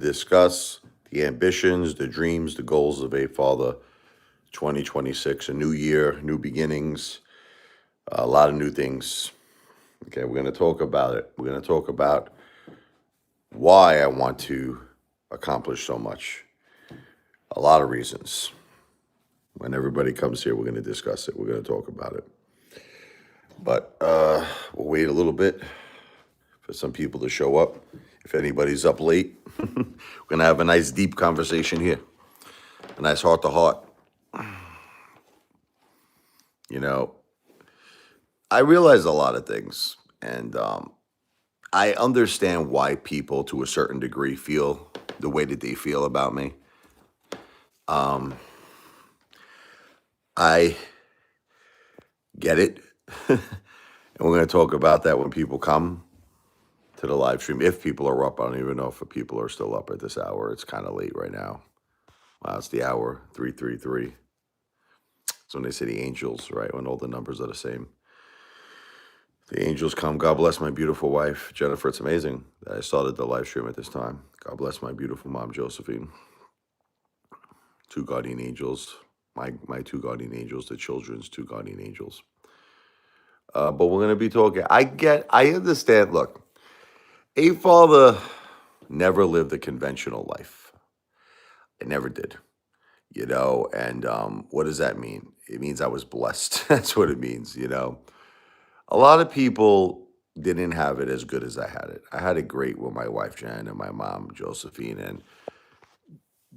discuss the ambitions, the dreams, the goals of Apefather 2026, a new year, new beginnings, a lot of new things. Okay, we're going to talk about it. We're going to talk about why I want to accomplish so much. A lot of reasons. When everybody comes here, we're going to discuss it. We're going to talk about it. But we'll wait a little bit for some people to show up. If anybody's up late, we're going to have a nice deep conversation here. A nice heart to heart. You know, I realize a lot of things, and I understand why people, to a certain degree, feel the way that they feel about me. I get it, and we're going to talk about that when people come to the live stream. If people are up, I don't even know if people are still up at this hour. It's kind of late right now. Wow, it's the hour 333. It's when they say the angels, right? When all the numbers are the same. The angels come. God bless my beautiful wife, Jennifer. It's amazing that I started the live stream at this time. God bless my beautiful mom, Josephine. Two guardian angels. My two guardian angels, the children's two guardian angels. But we're going to be talking. I understand. Look, Apefather never lived a conventional life. I never did. And what does that mean? It means I was blessed. That's what it means, A lot of people didn't have it as good as I had it. I had it great with my wife, Jen, and my mom, Josephine, and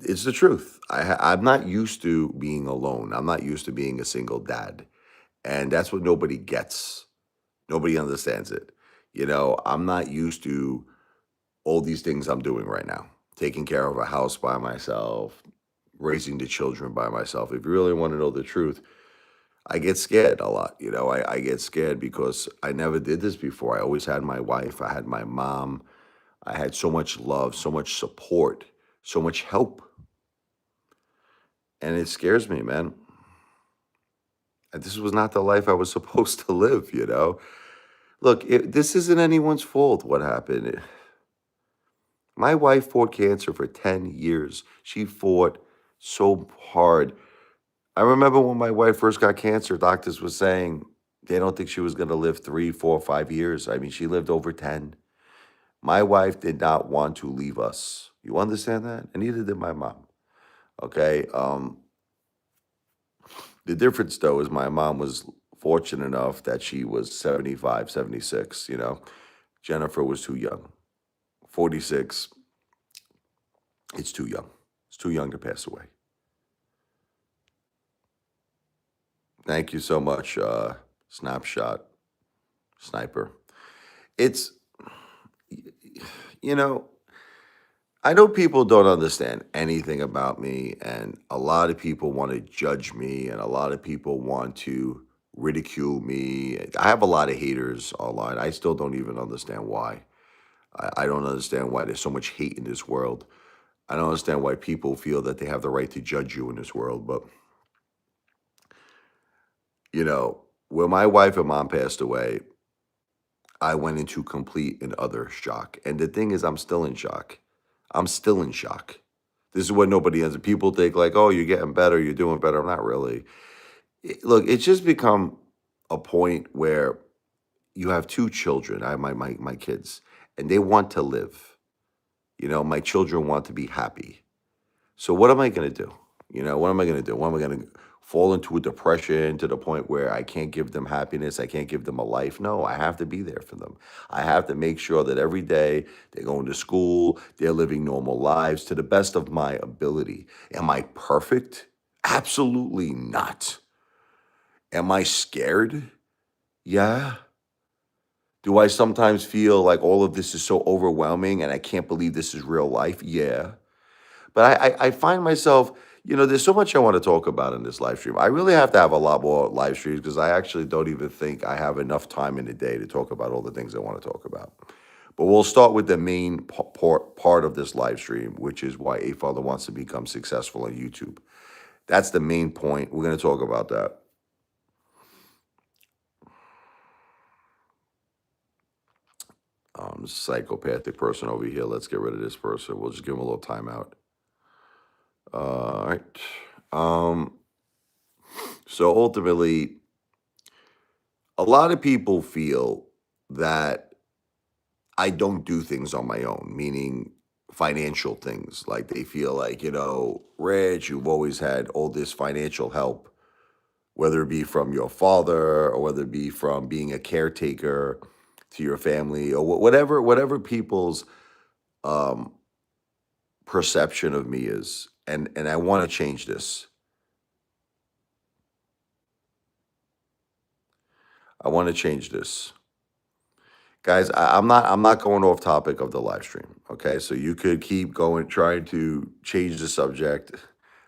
it's the truth. I'm not used to being alone. I'm not used to being a single dad. And that's what nobody gets. Nobody understands it. I'm not used to all these things I'm doing right now. Taking care of a house by myself, raising the children by myself. If you really want to know the truth, I get scared a lot. I get scared because I never did this before. I always had my wife. I had my mom. I had so much love, so much support, so much help. And it scares me, man. And this was not the life I was supposed to live. Look, this isn't anyone's fault what happened. My wife fought cancer for 10 years. She fought so hard. I remember when my wife first got cancer, doctors were saying they don't think she was going to live 3, 4, 5 years. I mean, she lived over 10. My wife did not want to leave us. You understand that? And neither did my mom. Okay. The difference, though, is my mom was fortunate enough that she was 75, 76. Jennifer was too young. 46, it's too young. It's too young to pass away. Thank you so much, Snapshot Sniper. It's, you know, I know people don't understand anything about me, and a lot of people want to judge me, and a lot of people want to ridicule me. I have a lot of haters online. I still don't even understand why. I don't understand why there's so much hate in this world. I don't understand why people feel that they have the right to judge you in this world. But, when my wife and mom passed away, I went into complete and utter shock. And the thing is, I'm still in shock. I'm still in shock. This is what nobody has. People think like, oh, you're getting better, you're doing better. I'm not really. Look, it's just become a point where you have two children. I have my kids, and they want to live. My children want to be happy. So what am I going to do? What am I going to do? What am I going to fall into a depression to the point where I can't give them happiness? I can't give them a life? No, I have to be there for them. I have to make sure that every day they're going to school, they're living normal lives to the best of my ability. Am I perfect? Absolutely not. Am I scared? Yeah. Do I sometimes feel like all of this is so overwhelming and I can't believe this is real life? Yeah. But I find myself, there's so much I want to talk about in this live stream. I really have to have a lot more live streams because I actually don't even think I have enough time in the day to talk about all the things I want to talk about. But we'll start with the main part of this live stream, which is why Apefather wants to become successful on YouTube. That's the main point. We're going to talk about that. Psychopathic person over here. Let's get rid of this person. We'll just give him a little timeout. All right. So ultimately, a lot of people feel that I don't do things on my own, meaning financial things. Like they feel like, Rich, you've always had all this financial help, whether it be from your father or whether it be from being a caretaker to your family or whatever people's um, perception of me is. And I want to change this. I want to change this. Guys, I'm not going off topic of the live stream. Okay. So you could keep going, trying to change the subject.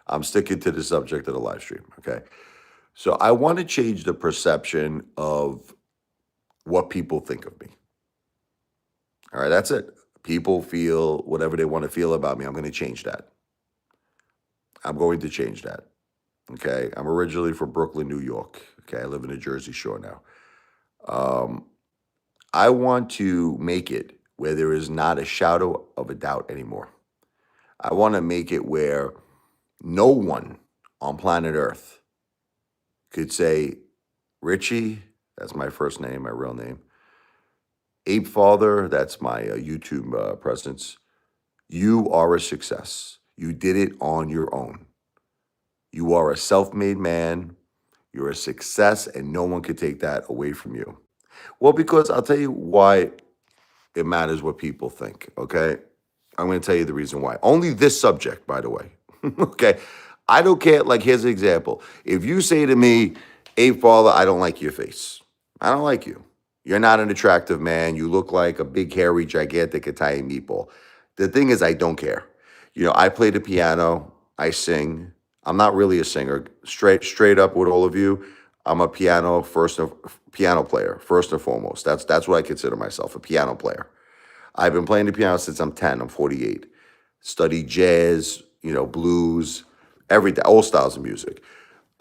I'm sticking to the subject of the live stream. Okay. So I want to change the perception of what people think of me. All right. That's it. People feel whatever they want to feel about me. I'm going to change that. I'm going to change that. Okay. I'm originally from Brooklyn, New York. Okay. I live in the Jersey Shore now. I want to make it where there is not a shadow of a doubt anymore. I want to make it where no one on planet Earth could say, Richie, that's my first name, my real name. Apefather, that's my YouTube presence. You are a success. You did it on your own. You are a self-made man. You're a success, and no one could take that away from you. Well, because I'll tell you why it matters what people think, okay? I'm going to tell you the reason why. Only this subject, by the way, okay? I don't care. Like, here's an example. If you say to me, Apefather, I don't like your face. I don't like you. You're not an attractive man. You look like a big, hairy, gigantic Italian meatball. The thing is, I don't care. I play the piano. I sing. I'm not really a singer. Straight up with all of you, I'm a piano player first and foremost. That's what I consider myself, a piano player. I've been playing the piano since I'm 10. I'm 48. Studied jazz, blues, everything, all styles of music.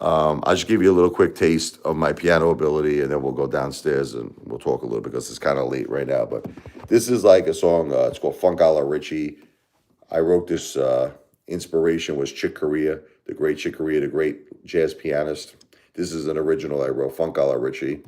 I'll just give you a little quick taste of my piano ability, and then we'll go downstairs and we'll talk a little bit because it's kind of late right now. But this is like a song. It's called Funk a la Richie. I wrote this. Inspiration was Chick Corea, the great Chick Corea, the great jazz pianist. This is an original I wrote, Funk a la Richie.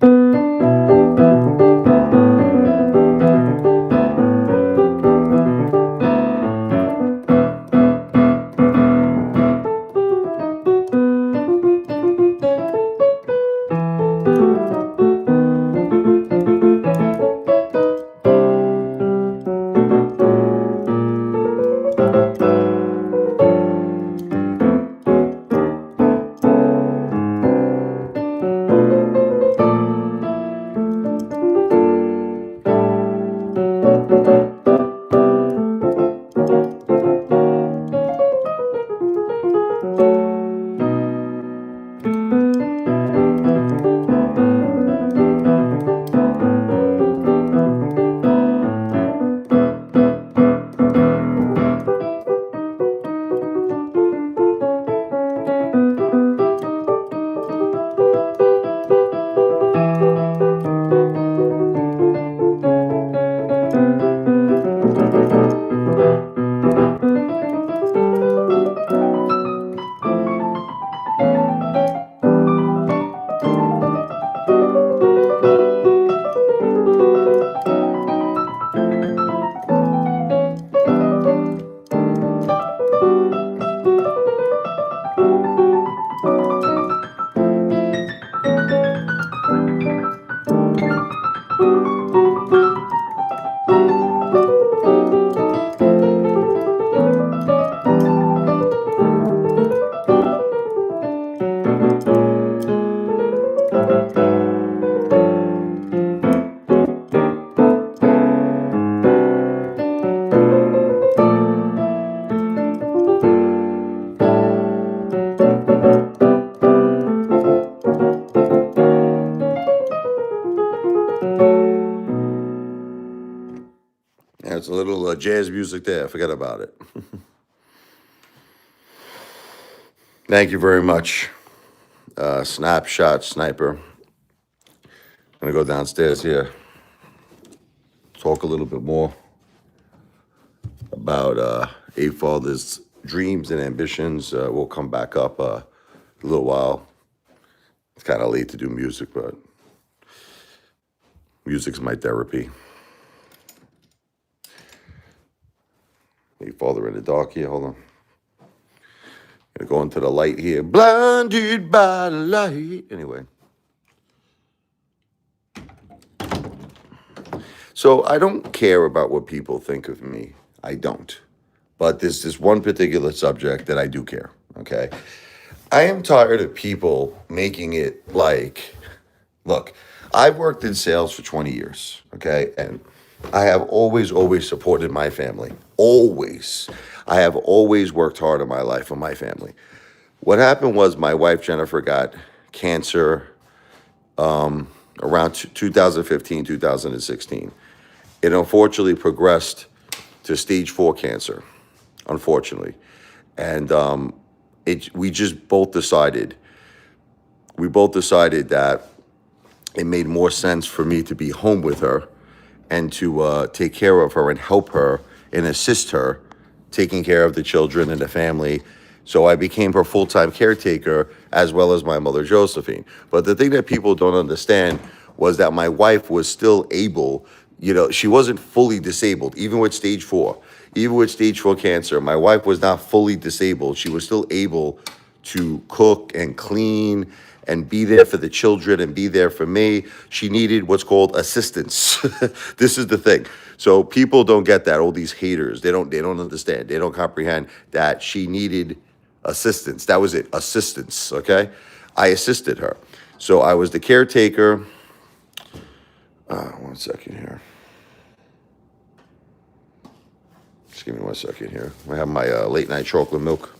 There's a little jazz music there. Forget about it. Thank you very much. Snapshot Sniper. I'm going to go downstairs here. talk a little bit more about Apefather's dreams and ambitions. We'll come back up a little while. It's kind of late to do music, but music's my therapy. Apefather in the dark here. Hold on. Gonna go into the light here. Blinded by the light. Anyway. So I don't care about what people think of me. I don't. But there's this one particular subject that I do care. Okay. I am tired of people making it like, look, I've worked in sales for 20 years. Okay. And I have always supported my family. Always. I have always worked hard in my life for my family. What happened was my wife, Jennifer, got cancer around 2015, 2016. It unfortunately progressed to stage 4 cancer, unfortunately. And we both decided that it made more sense for me to be home with her and to take care of her and help her and assist her taking care of the children and the family. So I became her full-time caretaker as well as my mother, Josephine. But the thing that people don't understand was that my wife was still able, she wasn't fully disabled, even with stage 4. Even with stage 4 cancer, my wife was not fully disabled. She was still able to cook and clean and be there for the children and be there for me. She needed what's called assistance. This is the thing. So people don't get that. All these haters, they don't understand. They don't comprehend that she needed assistance. That was it, assistance, okay? I assisted her. So I was the caretaker. 1 second here. Just give me 1 second here. I have my late night chocolate milk.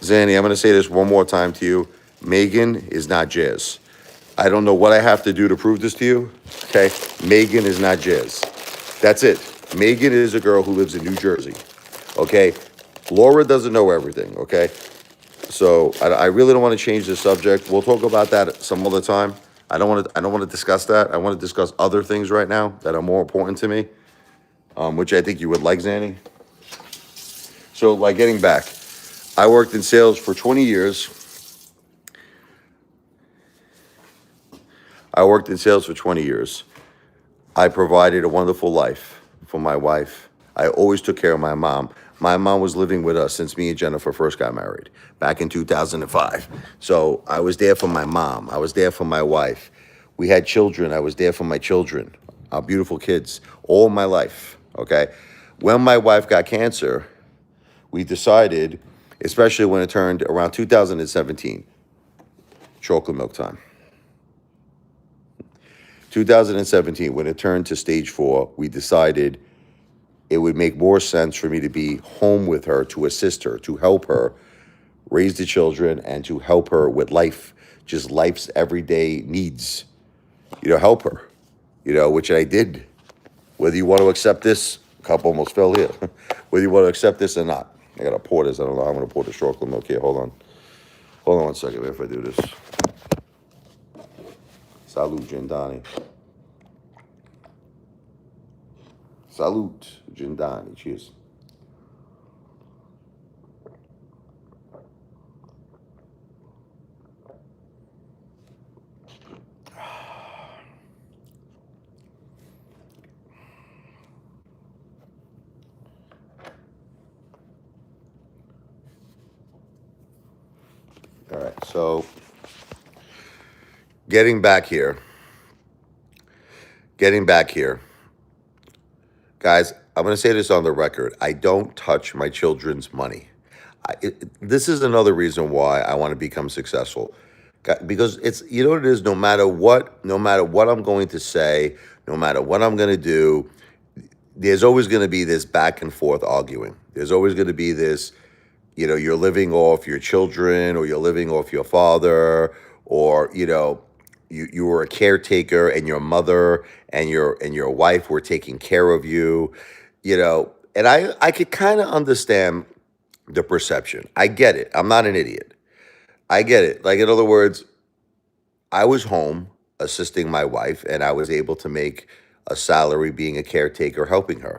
Zanny, I'm going to say this one more time to you. Megan is not Jazz. I don't know what I have to do to prove this to you, okay? Megan is not Jazz. That's it. Megan is a girl who lives in New Jersey, okay? Laura doesn't know everything, okay? So I really don't want to change the subject. We'll talk about that some other time. I don't want to discuss that. I want to discuss other things right now that are more important to me, which I think you would like, Zanny. So, like, getting back, I worked in sales for 20 years. I provided a wonderful life for my wife. I always took care of my mom. My mom was living with us since me and Jennifer first got married back in 2005. So I was there for my mom. I was there for my wife. We had children. I was there for my children, our beautiful kids, all my life, okay? When my wife got cancer, we decided, especially when it turned around 2017, chocolate milk time. 2017, when it turned to stage 4, we decided it would make more sense for me to be home with her, to assist her, to help her raise the children, and to help her with life, just life's everyday needs. Help her, which I did. Whether you want to accept this, cup almost fell here. Whether you want to accept this or not. I got to pour this. I don't know how I'm going to pour the chocolate milk here. Hold on 1 second if I do this. Salud, Gendani. Salud, Gendani. Cheers. All right, so getting back here, guys, I'm going to say this on the record. I don't touch my children's money. This is another reason why I want to become successful. Because it's, what it is, no matter what I'm going to say, no matter what I'm going to do, there's always going to be this back and forth arguing. There's always going to be this, you're living off your children, or you're living off your father, or, you were a caretaker and your mother and your wife were taking care of you, and I could kind of understand the perception. I get it. I'm not an idiot. I get it. Like, in other words, I was home assisting my wife, and I was able to make a salary being a caretaker, helping her.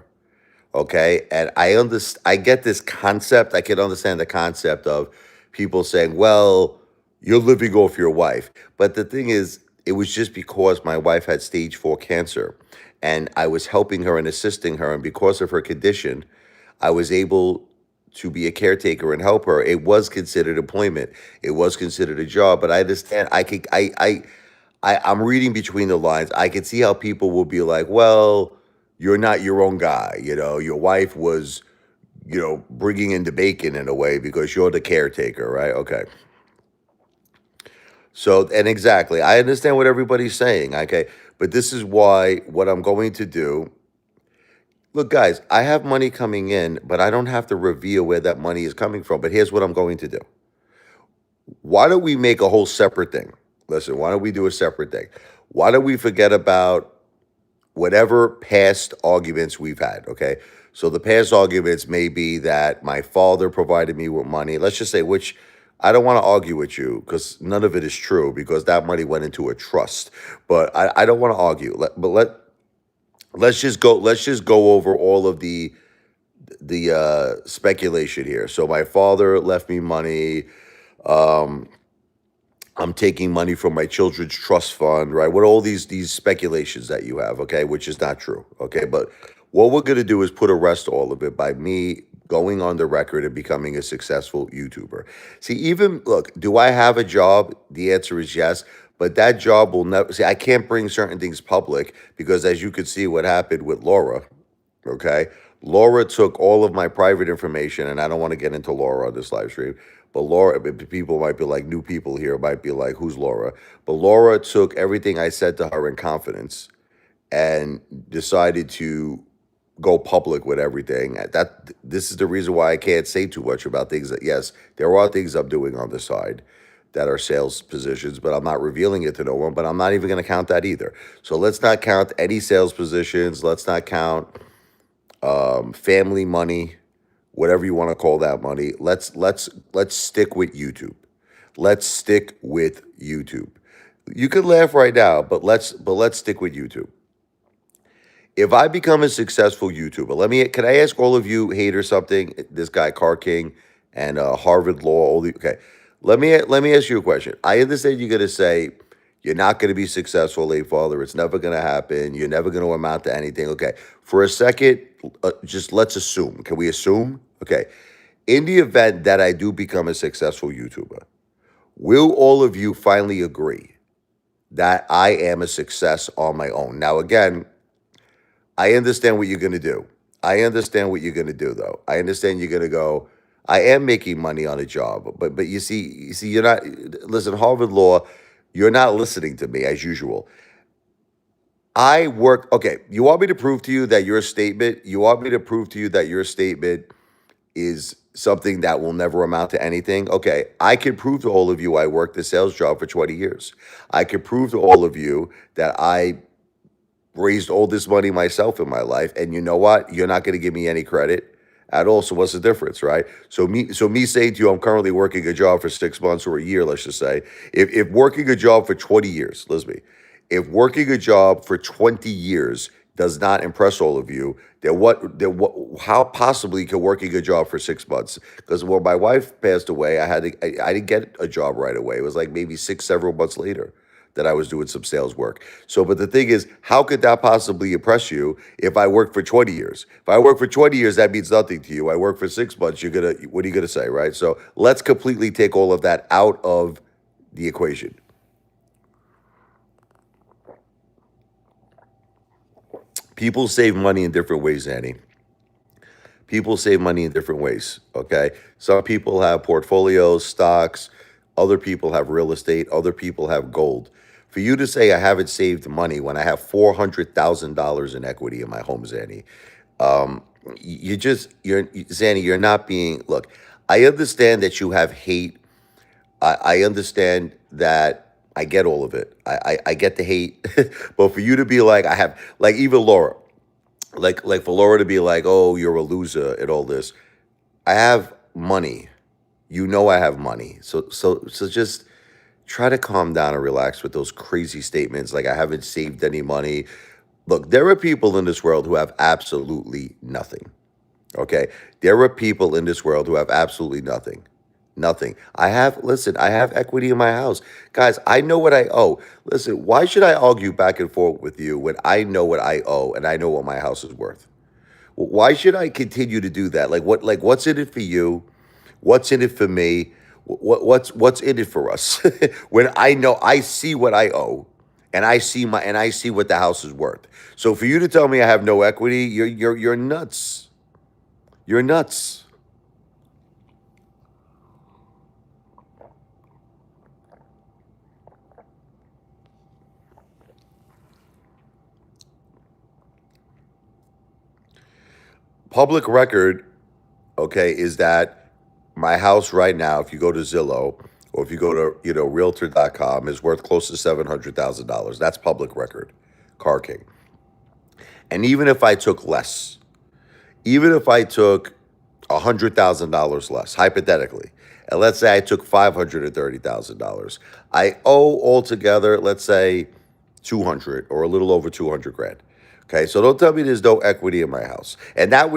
Okay, and I get this concept. I can understand the concept of people saying, "Well, you're living off your wife." But the thing is, it was just because my wife had stage 4 cancer, and I was helping her and assisting her, and because of her condition, I was able to be a caretaker and help her. It was considered employment. It was considered a job. But I understand. I'm reading between the lines. I can see how people will be like, "Well, you're not your own guy. Your wife was, bringing in the bacon in a way because you're the caretaker, right?" Okay. So, and exactly, I understand what everybody's saying. Okay. But this is why what I'm going to do. Look, guys, I have money coming in, but I don't have to reveal where that money is coming from. But here's what I'm going to do. Why don't we make a whole separate thing? Listen, why don't we do a separate thing? Why don't we forget about whatever past arguments we've had, okay? So the past arguments may be that my father provided me with money. Let's just say, which I don't want to argue with you because none of it is true because that money went into a trust. But I don't want to argue. Let's just go over all of the speculation here. So my father left me money. Um, I'm taking money from my children's trust fund, right? What all these speculations that you have, okay, which is not true, okay? But what we're gonna do is put a rest to all of it by me going on the record and becoming a successful YouTuber. See, even look, do I have a job? The answer is yes, but that job will never see. I can't bring certain things public because, as you could see, what happened with Laura, okay? Laura took all of my private information, and I don't want to get into Laura on this live stream. But Laura, people might be like, new people here might be like, who's Laura? But Laura took everything I said to her in confidence and decided to go public with everything. This is the reason why I can't say too much about things that, yes, there are things I'm doing on the side that are sales positions, but I'm not revealing it to no one. But I'm not even going to count that either. So let's not count any sales positions. Let's not count family money, whatever you want to call that money. Let's stick with YouTube. Let's stick with YouTube. You could laugh right now, but let's stick with YouTube. If I become a successful YouTuber, can I ask all of you haters something? This guy Car King and Harvard Law. Okay, let me ask you a question. I understand you're gonna say you're not gonna be successful, late father. It's never gonna happen. You're never gonna amount to anything. Okay, for a second, just let's assume. Can we assume? Okay, in the event that I do become a successful YouTuber, will all of you finally agree that I am a success on my own? Now, again, I understand what you're going to do. I understand what you're going to do, though. I understand you're going to go, I am making money on a job, but you see, you're not. Listen, Harvard Law, you're not listening to me as usual. I work. Okay, you want me to prove to you that your statement? You want me to prove to you that your statement is something that will never amount to anything? Okay, I can prove to all of you I worked a sales job for 20 years. I can prove to all of you that I raised all this money myself in my life, and you know what? You're not going to give me any credit at all. So what's the difference, right? So me saying to you, I'm currently working a job for 6 months or a year, let's just say, if working a job for 20 years, listen to me, if working a job for 20 years does not impress all of you, how possibly can working a job for 6 months? Because when my wife passed away, I didn't get a job right away. It was like maybe several months later that I was doing some sales work. So, but the thing is, how could that possibly impress you if I worked for 20 years? If I work for 20 years, that means nothing to you. I work for 6 months, what are you gonna say, right? So let's completely take all of that out of the equation. People save money in different ways, Annie. People save money in different ways. Okay. Some people have portfolios, stocks. Other people have real estate. Other people have gold. For you to say I haven't saved money when I have $400,000 in equity in my home, Zanny, um, Zanny, you're not being, look, I understand that you have hate. I understand that. I get all of it. I get the hate. But for you to be like, I have, like, even Laura, like for Laura to be like, oh, you're a loser and all this. I have money. You know I have money. So try to calm down and relax with those crazy statements like I haven't saved any money. Look, there are people in this world who have absolutely nothing. Okay? There are people in this world who have absolutely nothing. Nothing. Listen, I have equity in my house. Guys, I know what I owe. Listen, why should I argue back and forth with you when I know what I owe and I know what my house is worth? Why should I continue to do that? What's in it for you? What's in it for me? What's in it for us? When I see what I owe and I see what the house is worth. So for you to tell me I have no equity, you're nuts. You're nuts. Public record, okay, is that my house right now, if you go to Zillow or if you go to, realtor.com, is worth close to $700,000. That's public record, Car King. And even if I took less, even if I took $100,000 less, hypothetically, and let's say I took $530,000, I owe altogether, let's say, 200 or a little over 200 grand. Okay, so don't tell me there's no equity in my house, and that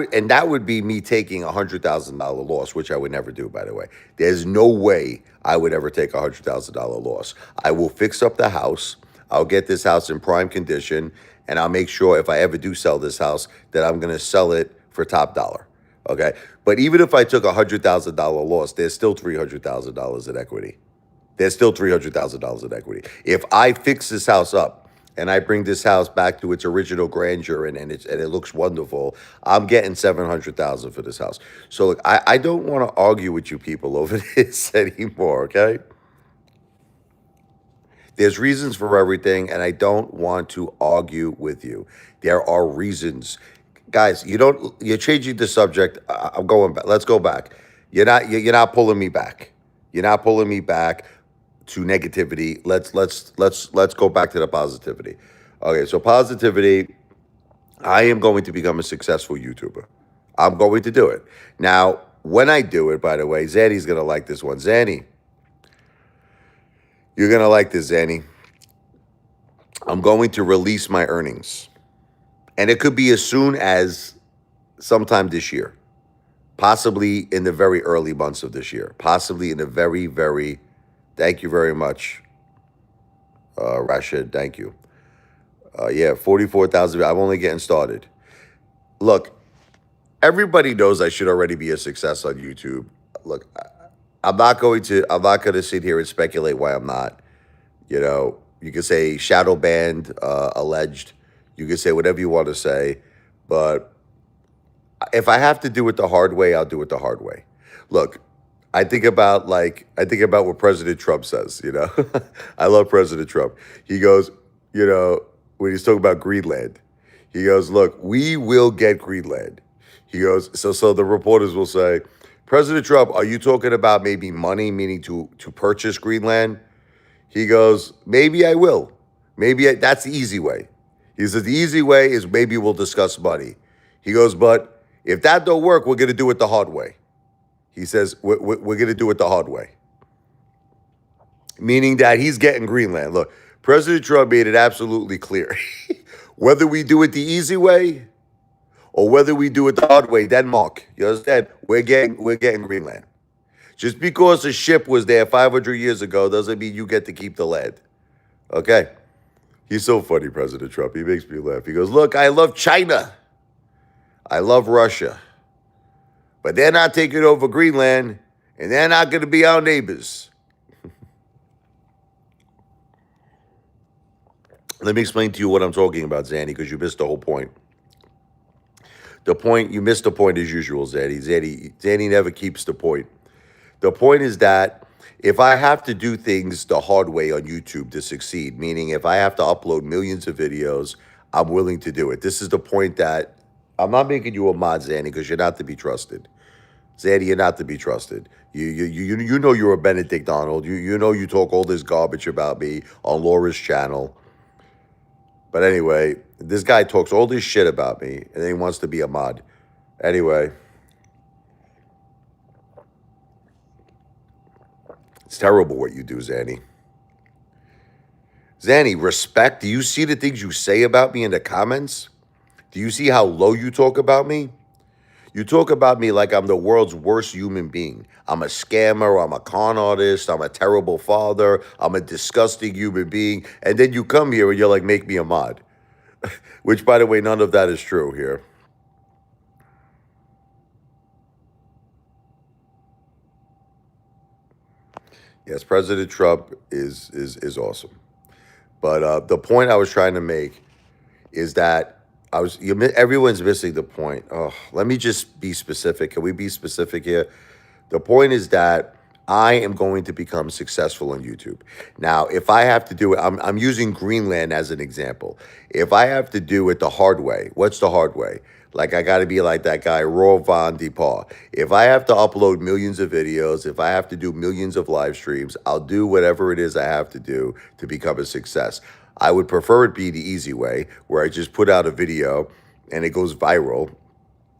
would be me taking $100,000 loss, which I would never do. By the way, there's no way I would ever take $100,000 loss. I will fix up the house. I'll get this house in prime condition, and I'll make sure if I ever do sell this house that I'm going to sell it for top dollar. Okay, but even if I took $100,000 loss, there's still $300,000 in equity. There's still $300,000 in equity. If I fix this house up and I bring this house back to its original grandeur and it looks wonderful, I'm getting $700,000 for this house. So look, I don't want to argue with you people over this anymore, okay? There's reasons for everything, and I don't want to argue with you. There are reasons. Guys, you're changing the subject. I'm going back. Let's go back. You're not pulling me back. You're not pulling me back to negativity. Let's go back to the positivity. Okay, so positivity, I am going to become a successful YouTuber. I'm going to do it. Now, when I do it, by the way, Zanny's gonna like this one. Zanny, you're gonna like this, Zanny. I'm going to release my earnings. And it could be as soon as sometime this year. Possibly in the very early months of this year. Possibly in the very, very, thank you very much, Rashid, thank you. Yeah, 44,000. I'm only getting started. Look, everybody knows I should already be a success on YouTube. Look, I'm not going to sit here and speculate why I'm not. You can say shadow banned, alleged. You can say whatever you want to say, but if I have to do it the hard way, I'll do it the hard way. Look, I think about what President Trump says, I love President Trump. He goes, when he's talking about Greenland, he goes, "Look, we will get Greenland." He goes, so the reporters will say, "President Trump, are you talking about maybe money, meaning to purchase Greenland?" He goes, "Maybe I will. That's the easy way." He says, "The easy way is maybe we'll discuss money." He goes, "But if that don't work, we're going to do it the hard way." He says, we're going to do it the hard way. Meaning that he's getting Greenland. Look, President Trump made it absolutely clear. Whether we do it the easy way or whether we do it the hard way, Denmark, you understand? We're getting Greenland. Just because a ship was there 500 years ago doesn't mean you get to keep the land. Okay? He's so funny, President Trump. He makes me laugh. He goes, "Look, I love China. I love Russia. But they're not taking over Greenland, and they're not going to be our neighbors." Let me explain to you what I'm talking about, Zanny, because you missed the whole point. You missed the point as usual, Zanny. Zanny never keeps the point. The point is that if I have to do things the hard way on YouTube to succeed, meaning if I have to upload millions of videos, I'm willing to do it. This is the point that I'm not making you a mod, Zanny, because you're not to be trusted. Zanny, you're not to be trusted. You know you're a Benedict Arnold. You know you talk all this garbage about me on Laura's channel. But anyway, this guy talks all this shit about me, and then he wants to be a mod. Anyway, it's terrible what you do, Zanny. Zanny, respect. Do you see the things you say about me in the comments? Do you see how low you talk about me? You talk about me like I'm the world's worst human being. I'm a scammer. I'm a con artist. I'm a terrible father. I'm a disgusting human being. And then you come here and you're like, make me a mod. Which, by the way, none of that is true here. Yes, President Trump is awesome. But the point I was trying to make is that everyone's missing the point. Oh, let me just be specific. Can we be specific here? The point is that I am going to become successful on YouTube. Now, if I have to do it, I'm using Greenland as an example. If I have to do it the hard way, what's the hard way? Like, I got to be like that guy, Raw Von DePaul. If I have to upload millions of videos, if I have to do millions of live streams, I'll do whatever it is I have to do to become a success. I would prefer it be the easy way, where I just put out a video and it goes viral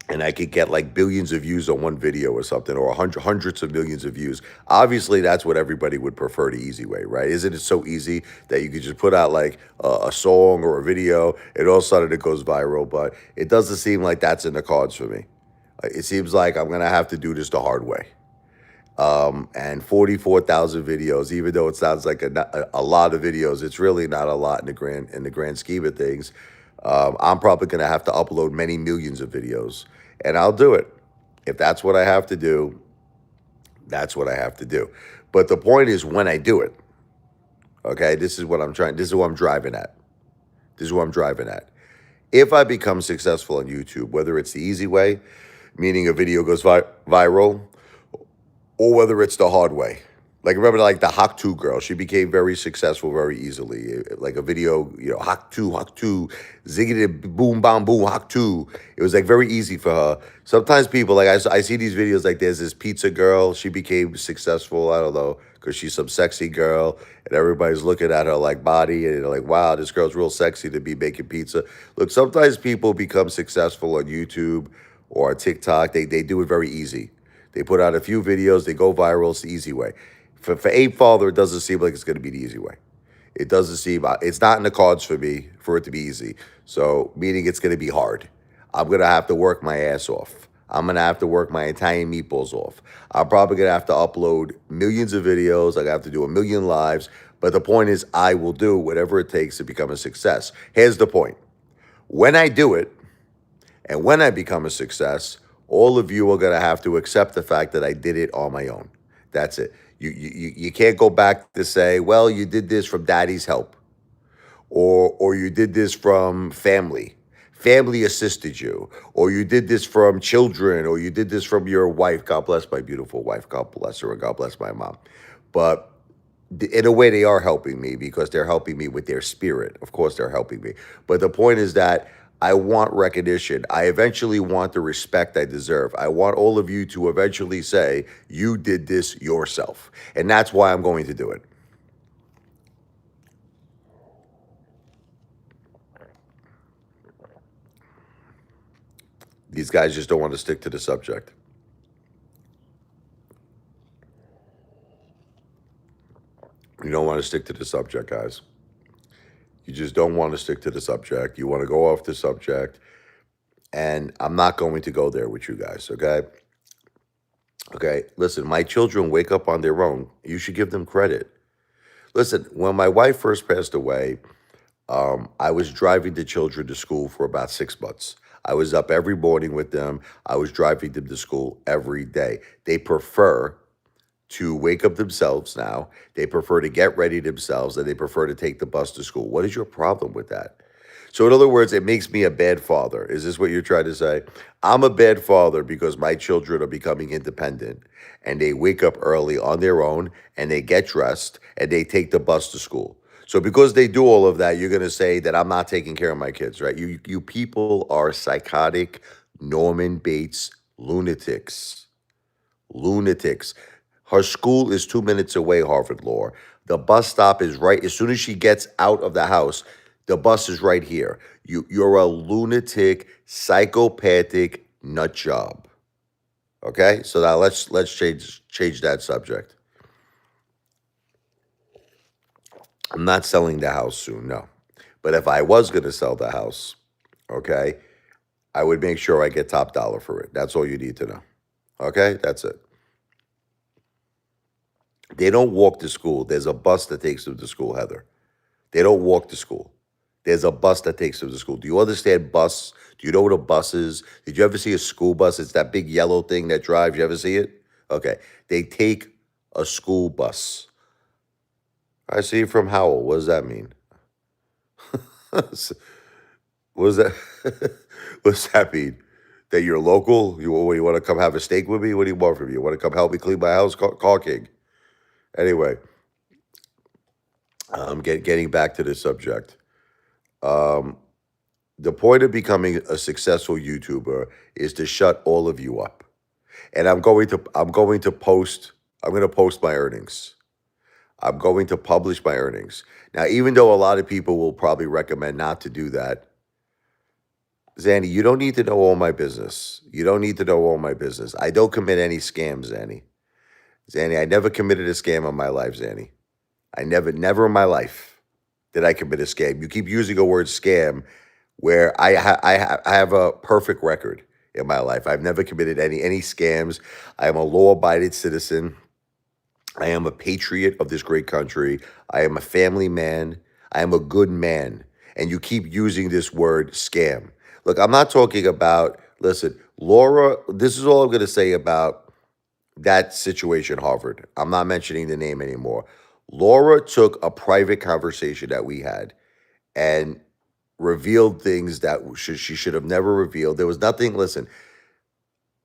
and I could get like billions of views on one video or something, or hundreds of millions of views. Obviously, that's what everybody would prefer, the easy way, right? Isn't it so easy that you could just put out like a song or a video, and all of a sudden it goes viral? But it doesn't seem like that's in the cards for me. It seems like I'm gonna have to do this the hard way. And 44,000 videos, even though it sounds like a lot of videos, it's really not a lot in the grand scheme of things. I'm probably going to have to upload many millions of videos, and I'll do it. If that's what I have to do, that's what I have to do. But the point is, when I do it, okay, this is what I'm driving at. This is what I'm driving at. If I become successful on YouTube, whether it's the easy way, meaning a video goes viral, or whether it's the hard way. Like, remember, like the Hawk 2 girl, she became very successful very easily. Like a video, Hawk 2, ziggity boom, bam, boom, Hawk 2. It was like very easy for her. Sometimes people, like I see these videos, like there's this pizza girl, she became successful, I don't know, because she's some sexy girl, and everybody's looking at her like body, and they're like, wow, this girl's real sexy to be making pizza. Look, sometimes people become successful on YouTube or on TikTok. They do it very easy. They put out a few videos, they go viral, it's the easy way. For Apefather, it doesn't seem like it's going to be the easy way. It doesn't seem, it's not in the cards for me for it to be easy. So, meaning it's going to be hard. I'm going to have to work my ass off. I'm going to have to work my Italian meatballs off. I'm probably going to have to upload millions of videos. I have to do a million lives. But the point is, I will do whatever it takes to become a success. Here's the point. When I do it, and when I become a success, all of you are going to have to accept the fact that I did it on my own. That's it. You can't go back to say, well, you did this from daddy's help, or you did this from family. Family assisted you, or you did this from children, or you did this from your wife. God bless my beautiful wife. God bless her, and God bless my mom. But in a way, they are helping me because they're helping me with their spirit. Of course, they're helping me. But the point is that I want recognition. I eventually want the respect I deserve. I want all of you to eventually say, you did this yourself. And that's why I'm going to do it. These guys just don't want to stick to the subject. You don't want to stick to the subject, guys. You just don't want to stick to the subject. You want to go off the subject. And I'm not going to go there with you guys, okay? Okay, listen, my children wake up on their own. You should give them credit. Listen, when my wife first passed away, I was driving the children to school for about 6 months. I was up every morning with them. I was driving them to school every day. They prefer to wake up themselves now. They prefer to get ready themselves, and they prefer to take the bus to school. What is your problem with that? So, in other words, it makes me a bad father. Is this what you're trying to say? I'm a bad father because my children are becoming independent and they wake up early on their own and they get dressed and they take the bus to school. So, because they do all of that, you're going to say that I'm not taking care of my kids, right? You people are psychotic, Norman Bates lunatics. Lunatics. Her school is 2 minutes away, Harvard Law. The bus stop is right. As soon as she gets out of the house, the bus is right here. You're a lunatic, psychopathic nut job. Okay? So now let's change that subject. I'm not selling the house soon, no. But if I was going to sell the house, okay, I would make sure I get top dollar for it. That's all you need to know. Okay, that's it. They don't walk to school. There's a bus that takes them to school, Heather. They don't walk to school. There's a bus that takes them to school. Do you understand bus? Do you know what a bus is? Did you ever see a school bus? It's that big yellow thing that drives. You ever see it? Okay. They take a school bus. I see you from Howell. What does that mean? What does that? What does that mean? That you're local? You want to come have a steak with me? What do you want from me? You want to come help me clean my house? Call King. Anyway, getting back to the subject. Um, the point of becoming a successful YouTuber is to shut all of you up. And I'm going to post. I'm going to post my earnings. I'm going to publish my earnings. Now, even though a lot of people will probably recommend not to do that, Zanny, you don't need to know all my business. You don't need to know all my business. I don't commit any scams, Zanny. Zanny, I never committed a scam in my life, Zanny. I never in my life did I commit a scam. You keep using a word scam where I have a perfect record in my life. I've never committed any scams. I am a law-abiding citizen. I am a patriot of this great country. I am a family man. I am a good man. And you keep using this word scam. Look, I'm not talking about, listen, Laura, this is all I'm going to say about that situation, Harvard. I'm not mentioning the name anymore. Laura took a private conversation that we had and revealed things that she should have never revealed. There was nothing, listen,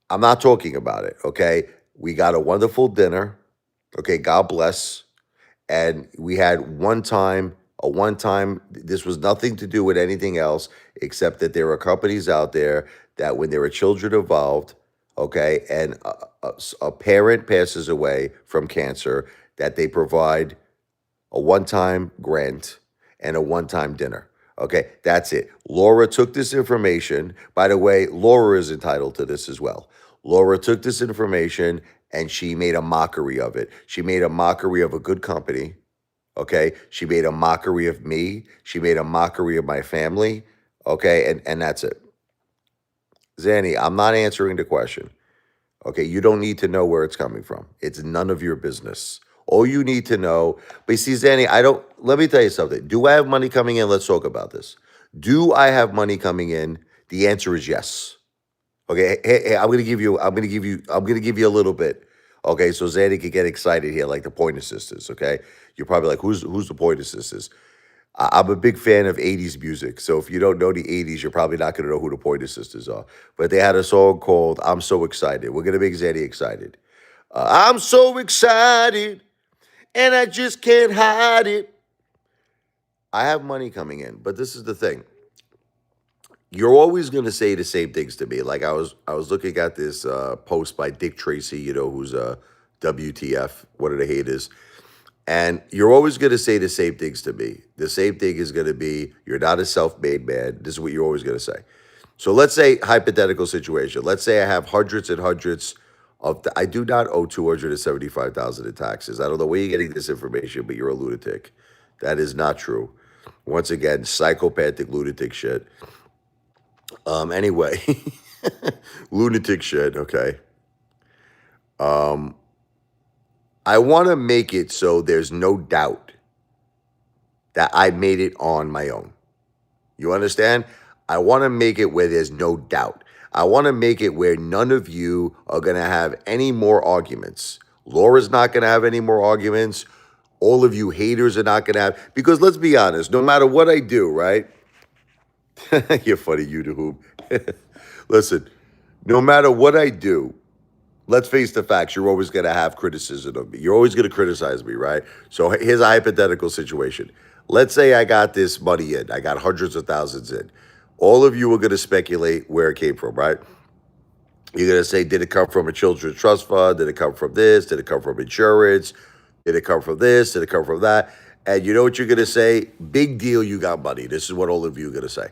I'm not talking about it, okay? We got a wonderful dinner, okay? God bless. And we had a one time, this was nothing to do with anything else except that there are companies out there that when there are children involved, okay, and a parent passes away from cancer, that they provide a one-time grant and a one-time dinner. Okay, that's it. Laura took this information. By the way, Laura is entitled to this as well. Laura took this information and she made a mockery of it. She made a mockery of a good company. Okay, she made a mockery of me. She made a mockery of my family. Okay, and that's it. Zanny, I'm not answering the question. Okay, you don't need to know where it's coming from. It's none of your business. All you need to know, but you see, Zanny, let me tell you something. Do I have money coming in? Let's talk about this. Do I have money coming in? The answer is yes. Okay, hey, I'm gonna give you a little bit. Okay, so Zanny can get excited here, like the Pointer Sisters. Okay, you're probably like, who's the Pointer Sisters? I'm a big fan of 80s music. So if you don't know the 80s, you're probably not going to know who the Pointer Sisters are. But they had a song called I'm So Excited. We're going to make Zanny excited. I'm so excited, and I just can't hide it. I have money coming in, but this is the thing. You're always going to say the same things to me. Like I was looking at this post by Dick Tracy, who's a WTF, one of the haters. And you're always going to say the same things to me. The same thing is going to be, you're not a self-made man. This is what you're always going to say. So let's say, hypothetical situation. Let's say I have hundreds and hundreds I do not owe $275,000 in taxes. I don't know where you're getting this information, but you're a lunatic. That is not true. Once again, psychopathic lunatic shit. Anyway, lunatic shit, okay. I want to make it so there's no doubt that I made it on my own. You understand? I want to make it where there's no doubt. I want to make it where none of you are going to have any more arguments. Laura's not going to have any more arguments. All of you haters are not going to have, because let's be honest, no matter what I do, right? You're funny, YouTube. Listen, no matter what I do, let's face the facts. You're always going to have criticism of me. You're always going to criticize me, right? So here's a hypothetical situation. Let's say I got this money in. I got hundreds of thousands in. All of you are going to speculate where it came from, right? You're going to say, did it come from a children's trust fund? Did it come from this? Did it come from insurance? Did it come from this? Did it come from that? And you know what you're going to say? Big deal, you got money. This is what all of you are going to say.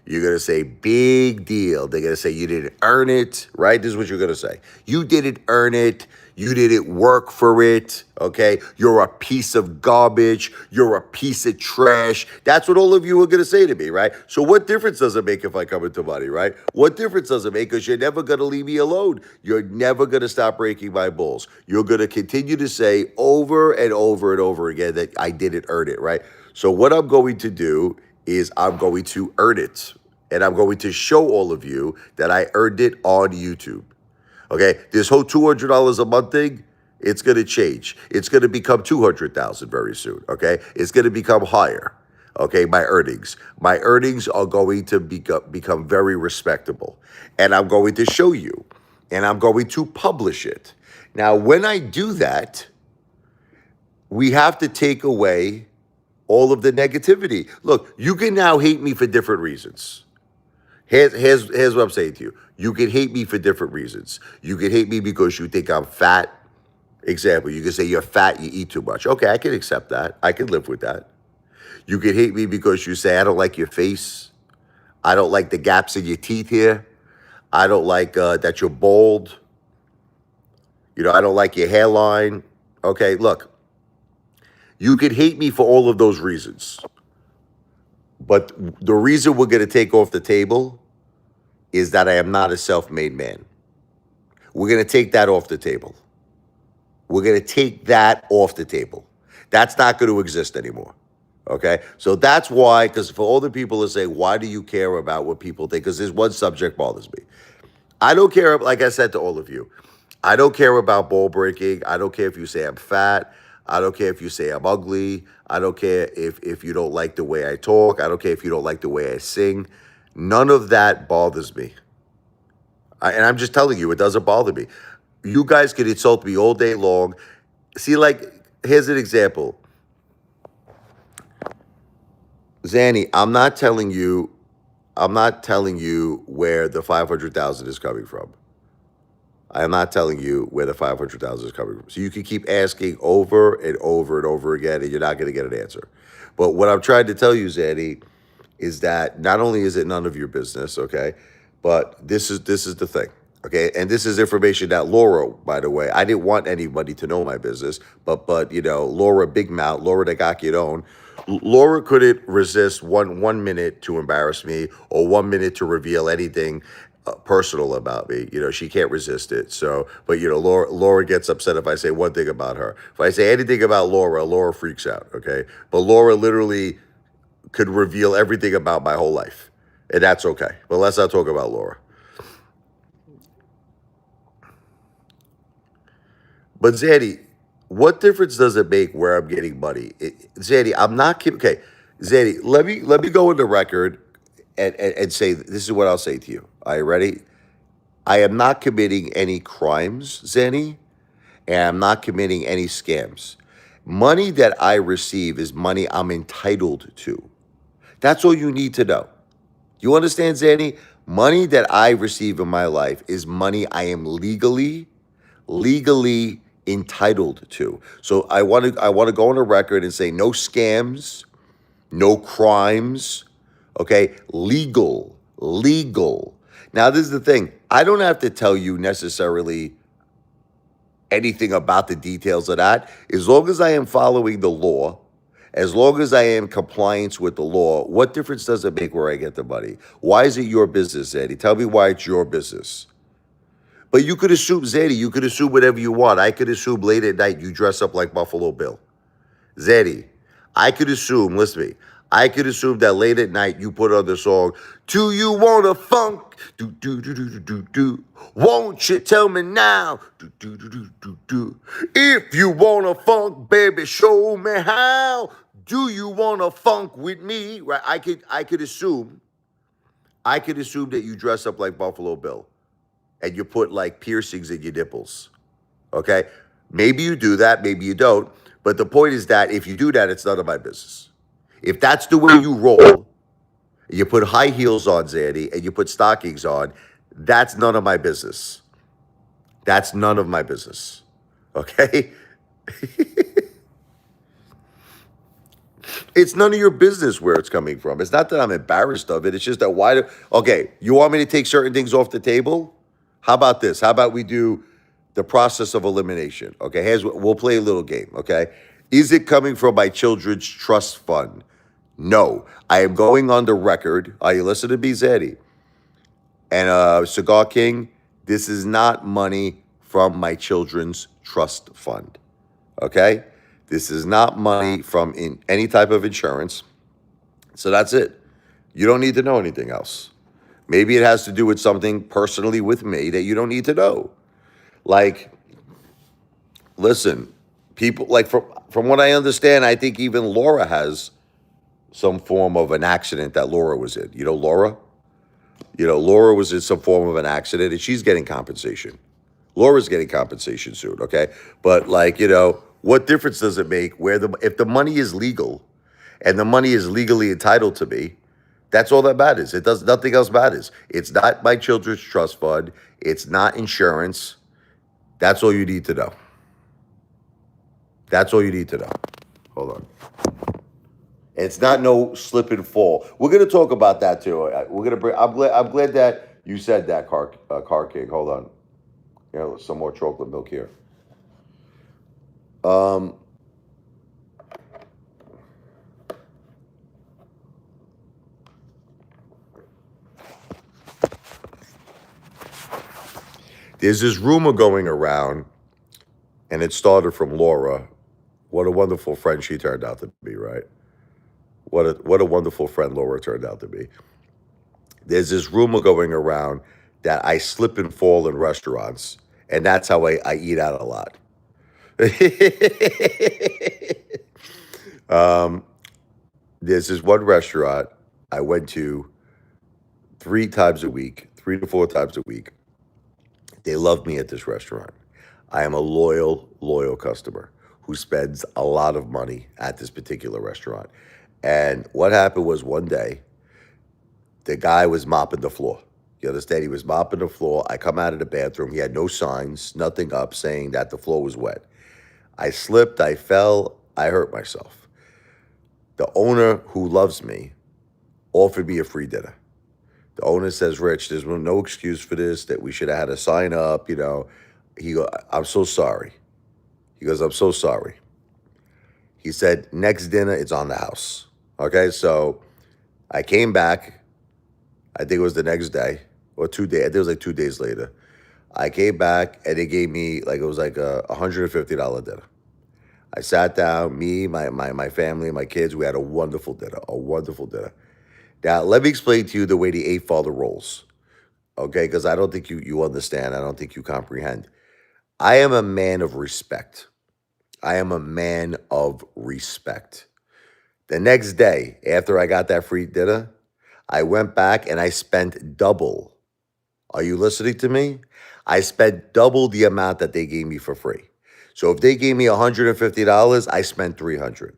You're going to say, big deal. They're going to say, you didn't earn it, right? This is what you're going to say. You didn't earn it. You didn't work for it, okay? You're a piece of garbage. You're a piece of trash. That's what all of you are going to say to me, right? So what difference does it make if I come into money, right? What difference does it make? Because you're never going to leave me alone. You're never going to stop breaking my balls. You're going to continue to say over and over and over again that I didn't earn it, right? So what I'm going to do is I'm going to earn it. And I'm going to show all of you that I earned it on YouTube. Okay, this whole $200 a month thing, it's going to change. It's going to become 200,000 very soon. Okay, it's going to become higher. Okay, my earnings are going to become very respectable, and I'm going to show you, and I'm going to publish it. Now, when I do that, we have to take away all of the negativity. Look, you can now hate me for different reasons. Here's what I'm saying to you. You can hate me for different reasons. You can hate me because you think I'm fat. Example, you can say you're fat, you eat too much. Okay, I can accept that. I can live with that. You can hate me because you say I don't like your face. I don't like the gaps in your teeth here. I don't like that you're bald. I don't like your hairline. Okay, look. You could hate me for all of those reasons. But the reason we're going to take off the table is that I am not a self-made man. We're going to take that off the table. We're going to take that off the table. That's not going to exist anymore. Okay? So that's why, because for all the people that say, why do you care about what people think? Because there's one subject bothers me. I don't care, like I said to all of you, I don't care about ball breaking. I don't care if you say I'm fat. I don't care if you say I'm ugly. I don't care if you don't like the way I talk. I don't care if you don't like the way I sing. None of that bothers me. And I'm just telling you, it doesn't bother me. You guys can insult me all day long. See, like, here's an example. Zanny, I'm not telling you where the 500,000 is coming from. I am not telling you where the 500,000 is coming from. So you can keep asking over and over and over again, and you're not going to get an answer. But what I'm trying to tell you, Zanny, is that not only is it none of your business, okay, but this is the thing, okay, and this is information that Laura, by the way, I didn't want anybody to know my business, but Laura Big Mouth, Laura that got you on, Laura couldn't resist one minute to embarrass me or 1 minute to reveal anything personal about me. She can't resist it. So, but Laura gets upset if I say one thing about her. If I say anything about Laura freaks out. Okay, but Laura literally could reveal everything about my whole life, and that's okay. But let's not talk about Laura. But Zaddy, what difference does it make where I'm getting money? Zaddy, I'm not kidding. Okay, Zaddy, let me go in the record and say this is what I'll say to you. Are you ready? I am not committing any crimes, Zanny, and I'm not committing any scams. Money that I receive is money I'm entitled to. That's all you need to know. You understand, Zanny? Money that I receive in my life is money I am legally entitled to. So I want to go on a record and say no scams, no crimes, okay? Legal. Now, this is the thing. I don't have to tell you necessarily anything about the details of that. As long as I am following the law, as long as I am in compliance with the law, what difference does it make where I get the money? Why is it your business, Eddie? Tell me why it's your business. But you could assume, Zaddy, you could assume whatever you want. I could assume late at night you dress up like Buffalo Bill. Zaddy, I could assume, listen to me, I could assume that late at night you put on the song, do you want a funk? Do, do, do, do, do, do, do. Won't you tell me now? Do, do, do, do, do, do. If you want a funk, baby, show me how. Do you want a funk with me? Right? I could assume that you dress up like Buffalo Bill and you put like piercings in your nipples. Okay? Maybe you do that, maybe you don't. But the point is that if you do that, it's none of my business. If that's the way you roll, you put high heels on, Zandy, and you put stockings on, that's none of my business. That's none of my business. Okay? It's none of your business where it's coming from. It's not that I'm embarrassed of it. It's just that okay, you want me to take certain things off the table? How about this? How about we do the process of elimination. Okay, we'll play a little game. Okay, is it coming from my children's trust fund? No, I am going on the record. Are you listening to me, Zaddy? And Cigar King, this is not money from my children's trust fund. Okay, this is not money from any type of insurance. So that's it. You don't need to know anything else. Maybe it has to do with something personally with me that you don't need to know. Like, listen, people like from what I understand, I think even Laura has some form of an accident that Laura was in. You know, Laura? You know, Laura was in some form of an accident and she's getting compensation. Laura's getting compensation soon, okay? But like, you know, what difference does it make if the money is legal and the money is legally entitled to me? That's all that matters. It does nothing else matters. It's not my children's trust fund. It's not insurance. That's all you need to know. That's all you need to know. Hold on. It's not no slip and fall. We're gonna talk about that too. We're gonna bring. I'm glad that you said that, Car King. Hold on. You know, some more chocolate milk here. There's this rumor going around, and it started from Laura. What a wonderful friend she turned out to be, right? What a wonderful friend Laura turned out to be. There's this rumor going around that I slip and fall in restaurants, and that's how I eat out a lot. There's this one restaurant I went to 3 times a week, 3 to 4 times a week. They love me at this restaurant. I am a loyal customer who spends a lot of money at this particular restaurant. And what happened was one day, the guy was mopping the floor. You understand? He was mopping the floor. I come out of the bathroom. He had no signs, nothing up saying that the floor was wet. I slipped, I fell, I hurt myself. The owner, who loves me, offered me a free dinner. The owner says, Rich, there's no excuse for this, that we should have had a sign up, you know. He goes, I'm so sorry. He goes, I'm so sorry. He said, next dinner, it's on the house. Okay, so I came back. I think it was the next day or 2 days. I think it was like 2 days later. I came back and they gave me it was like a $150 dinner. I sat down, me, my family, my kids. We had a wonderful dinner, Now, let me explain to you the way the Apefather rolls, okay? Because I don't think you understand. I don't think you comprehend. I am a man of respect. I am a man of respect. The next day, after I got that free dinner, I went back and I spent double. Are you listening to me? I spent double the amount that they gave me for free. So if they gave me $150, I spent $300.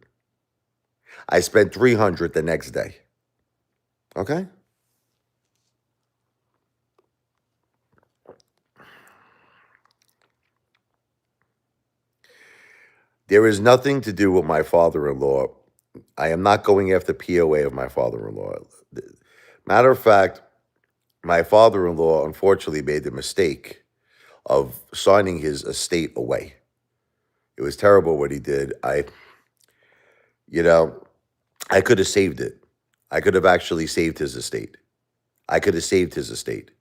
I spent $300 the next day. Okay? There is nothing to do with my father-in-law. I am not going after POA of my father-in-law. Matter of fact, my father-in-law unfortunately made the mistake of signing his estate away. It was terrible what he did. I could have saved it. I could have actually saved his estate. I could have saved his estate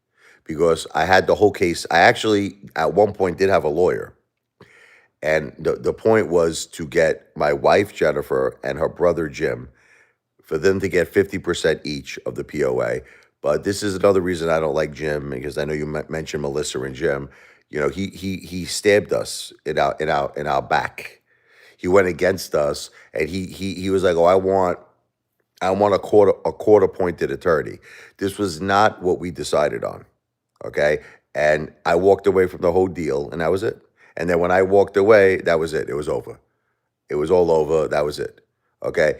because I had the whole case. I actually, at one point, did have a lawyer. And the point was to get my wife, Jennifer, and her brother, Jim, for them to get 50% each of the POA. But this is another reason I don't like Jim, because I know you mentioned Melissa and Jim. You know, he stabbed us in our back. He went against us, and he was like, "Oh, I want a court appointed attorney." This was not what we decided on. Okay, and I walked away from the whole deal, and that was it. And then when I walked away, that was it. It was over. It was all over. That was it. Okay.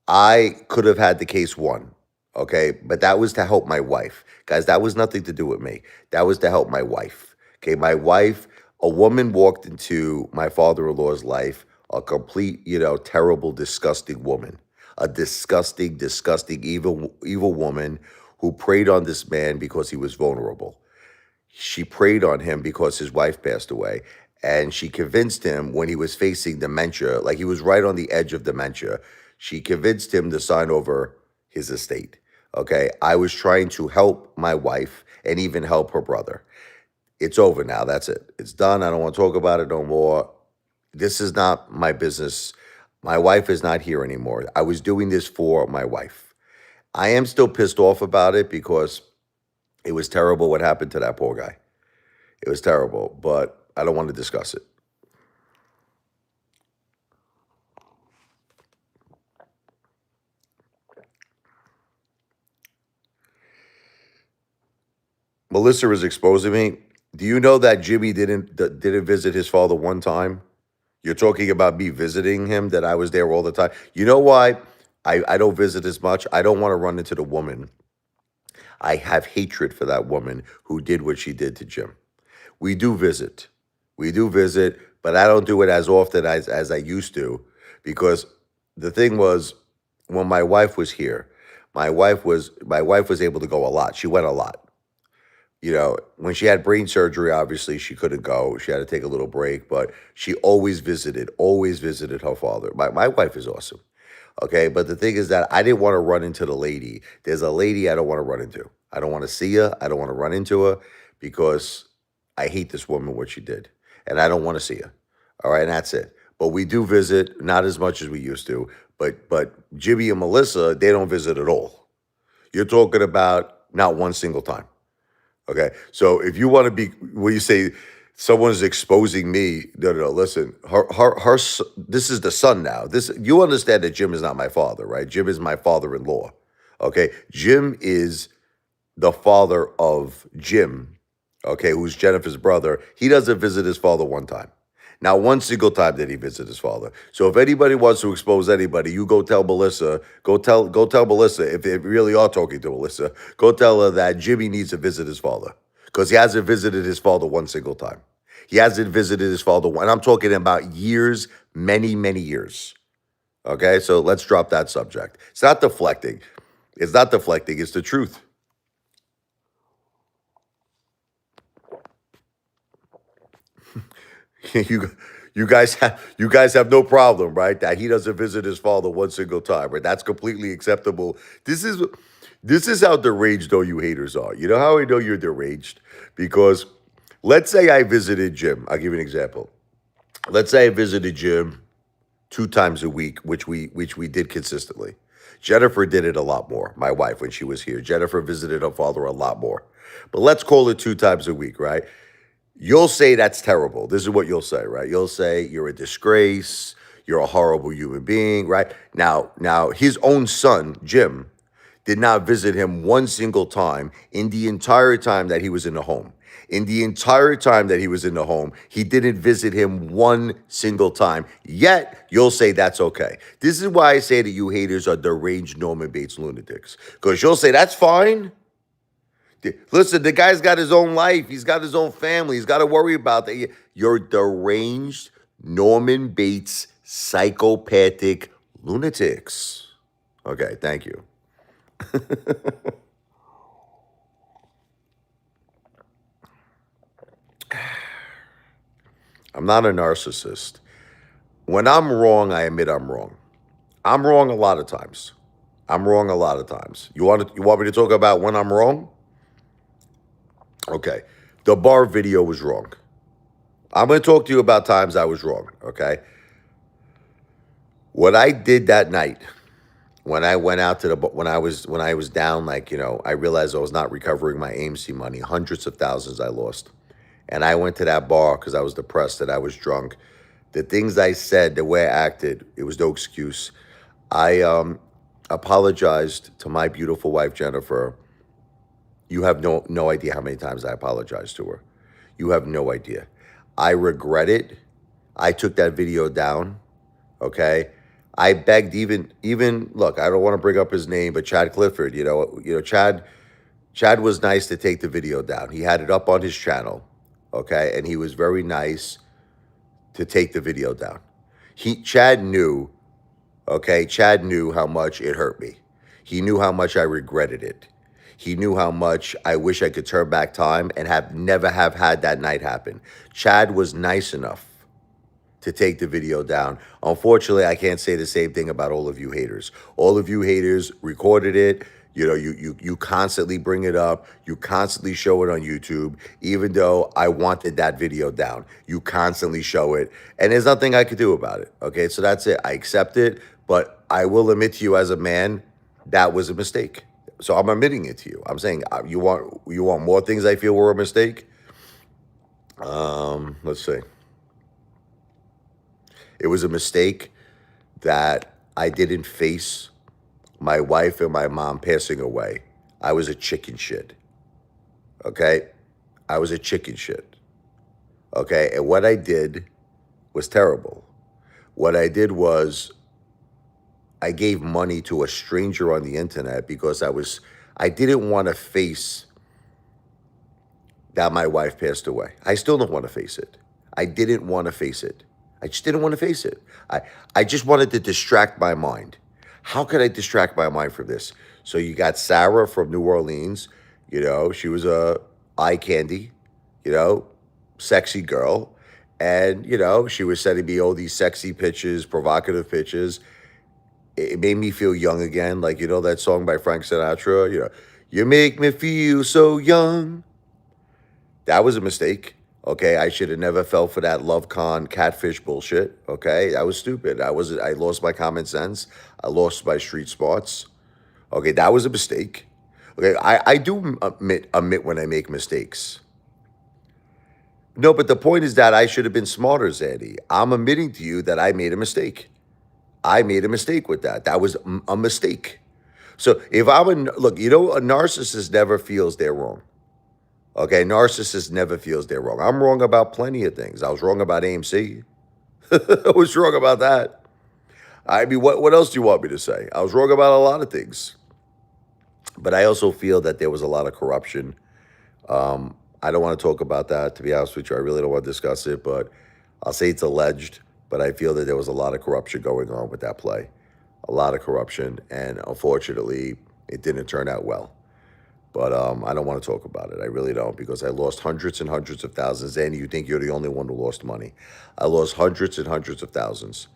I could have had the case won. Okay. But that was to help my wife. Guys, that was nothing to do with me. That was to help my wife. Okay. My wife, a woman walked into my father-in-law's life, a complete, terrible, disgusting woman. A disgusting, evil woman who preyed on this man because he was vulnerable. She preyed on him because his wife passed away. And she convinced him when he was facing dementia, like he was right on the edge of dementia, she convinced him to sign over his estate. Okay. I was trying to help my wife and even help her brother. It's over now. That's it. It's done. I don't want to talk about it no more. This is not my business. My wife is not here anymore. I was doing this for my wife. I am still pissed off about it because it was terrible what happened to that poor guy. It was terrible, but I don't want to discuss it. Melissa is exposing me. Do you know that Jimmy didn't visit his father one time? You're talking about me visiting him, that I was there all the time. You know why I don't visit as much? I don't want to run into the woman. I have hatred for that woman who did what she did to Jim. We do visit. We do visit, but I don't do it as often as I used to, because the thing was, when my wife was here, my wife was able to go a lot. She went a lot. When she had brain surgery, obviously she couldn't go. She had to take a little break, but she always visited her father. My wife is awesome. Okay. But the thing is that I didn't want to run into the lady. There's a lady I don't want to run into. I don't want to see her. I don't want to run into her because I hate this woman, what she did. And I don't want to see her. All right. And that's it. But we do visit, not as much as we used to. But Jimmy and Melissa, they don't visit at all. You're talking about not one single time. Okay. So if you want to be, when you say someone's exposing me, no. Listen, this is the son now. You understand that Jim is not my father, right? Jim is my father-in-law. Okay. Jim is the father of Jim, okay, who's Jennifer's brother. He doesn't visit his father one time. Now, one single time did he visit his father. So if anybody wants to expose anybody, you go tell Melissa, go tell Melissa, if they really are talking to Melissa, go tell her that Jimmy needs to visit his father. Because he hasn't visited his father one single time. He hasn't visited his father and I'm talking about years, many, many years. Okay, so let's drop that subject. It's not deflecting. It's not deflecting, it's the truth. you you guys have no problem, right? That he doesn't visit his father one single time, right? That's completely acceptable. This is how deranged all you haters are. You know how I know you're deranged? Because let's say I visited Jim. I'll give you an example. Let's say I visited Jim 2 times a week, which we did consistently. Jennifer did it a lot more. My wife, when she was here, Jennifer visited her father a lot more. But let's call it 2 times a week, right? You'll say that's terrible. This is what you'll say, right? You'll say you're a disgrace, you're a horrible human being, right? Now his own son, Jim, did not visit him one single time in the entire time that he was in the home. In the entire time that he was in the home, he didn't visit him one single time. Yet, you'll say that's okay. This is why I say that you haters are deranged Norman Bates lunatics. Because you'll say that's fine. Listen, the guy's got his own life. He's got his own family. He's got to worry about that. You're deranged Norman Bates psychopathic lunatics. Okay, thank you. I'm not a narcissist. When I'm wrong, I admit I'm wrong. I'm wrong a lot of times. I'm wrong a lot of times. You want me to talk about when I'm wrong? Okay. The bar video was wrong. I'm going to talk to you about times I was wrong, okay? What I did that night, when I went out to when I was down, I realized I was not recovering my AMC money, hundreds of thousands I lost. And I went to that bar because I was depressed and I was drunk. The things I said, the way I acted, it was no excuse. I apologized to my beautiful wife, Jennifer. You have no idea how many times I apologized to her. You have no idea. I regret it. I took that video down. Okay. I begged even look, I don't want to bring up his name, but Chad Clifford, Chad was nice to take the video down. He had it up on his channel. Okay. And he was very nice to take the video down. Chad knew, okay, Chad knew how much it hurt me. He knew how much I regretted it. He knew how much I wish I could turn back time and have never have had that night happen. Chad was nice enough to take the video down. Unfortunately, I can't say the same thing about all of you haters. All of you haters recorded it. You know, you constantly bring it up. You constantly show it on YouTube, even though I wanted that video down. You constantly show it, and there's nothing I could do about it. Okay, so that's it. I accept it, but I will admit to you as a man, that was a mistake. So I'm admitting it to you. I'm saying you want more things I feel were a mistake. Let's see. It was a mistake that I didn't face my wife and my mom passing away. I was a chicken shit. Okay? I was a chicken shit. Okay? And what I did was terrible. What I did was I gave money to a stranger on the internet because I didn't want to face that my wife passed away. I still don't want to face it. I didn't want to face it. I just didn't want to face it. I just wanted to distract my mind. How could I distract my mind from this? So you got Sarah from New Orleans. You know, she was a eye candy, you know, sexy girl. And, you know, she was sending me all these sexy pictures, provocative pictures. It made me feel young again. Like, you know, that song by Frank Sinatra, you know, you make me feel so young. That was a mistake. Okay, I should have never fell for that love con catfish bullshit. Okay, that was stupid. I lost my common sense. I lost my street smarts. Okay, that was a mistake. Okay, I do admit when I make mistakes. No, but the point is that I should have been smarter, Zaddy. I'm admitting to you that I made a mistake. I made a mistake with that. That was a mistake. So if look, you know, a narcissist never feels they're wrong. Okay, narcissist never feels they're wrong. I'm wrong about plenty of things. I was wrong about AMC. I was wrong about that. I mean, what else do you want me to say? I was wrong about a lot of things. But I also feel that there was a lot of corruption. I don't want to talk about that, to be honest with you. I really don't want to discuss it, but I'll say it's alleged. But I feel that there was a lot of corruption going on with that play. A lot of corruption. And unfortunately, it didn't turn out well. But I don't want to talk about it. I really don't, because I lost hundreds and hundreds of thousands. And you think you're the only one who lost money. I lost hundreds and hundreds of thousands.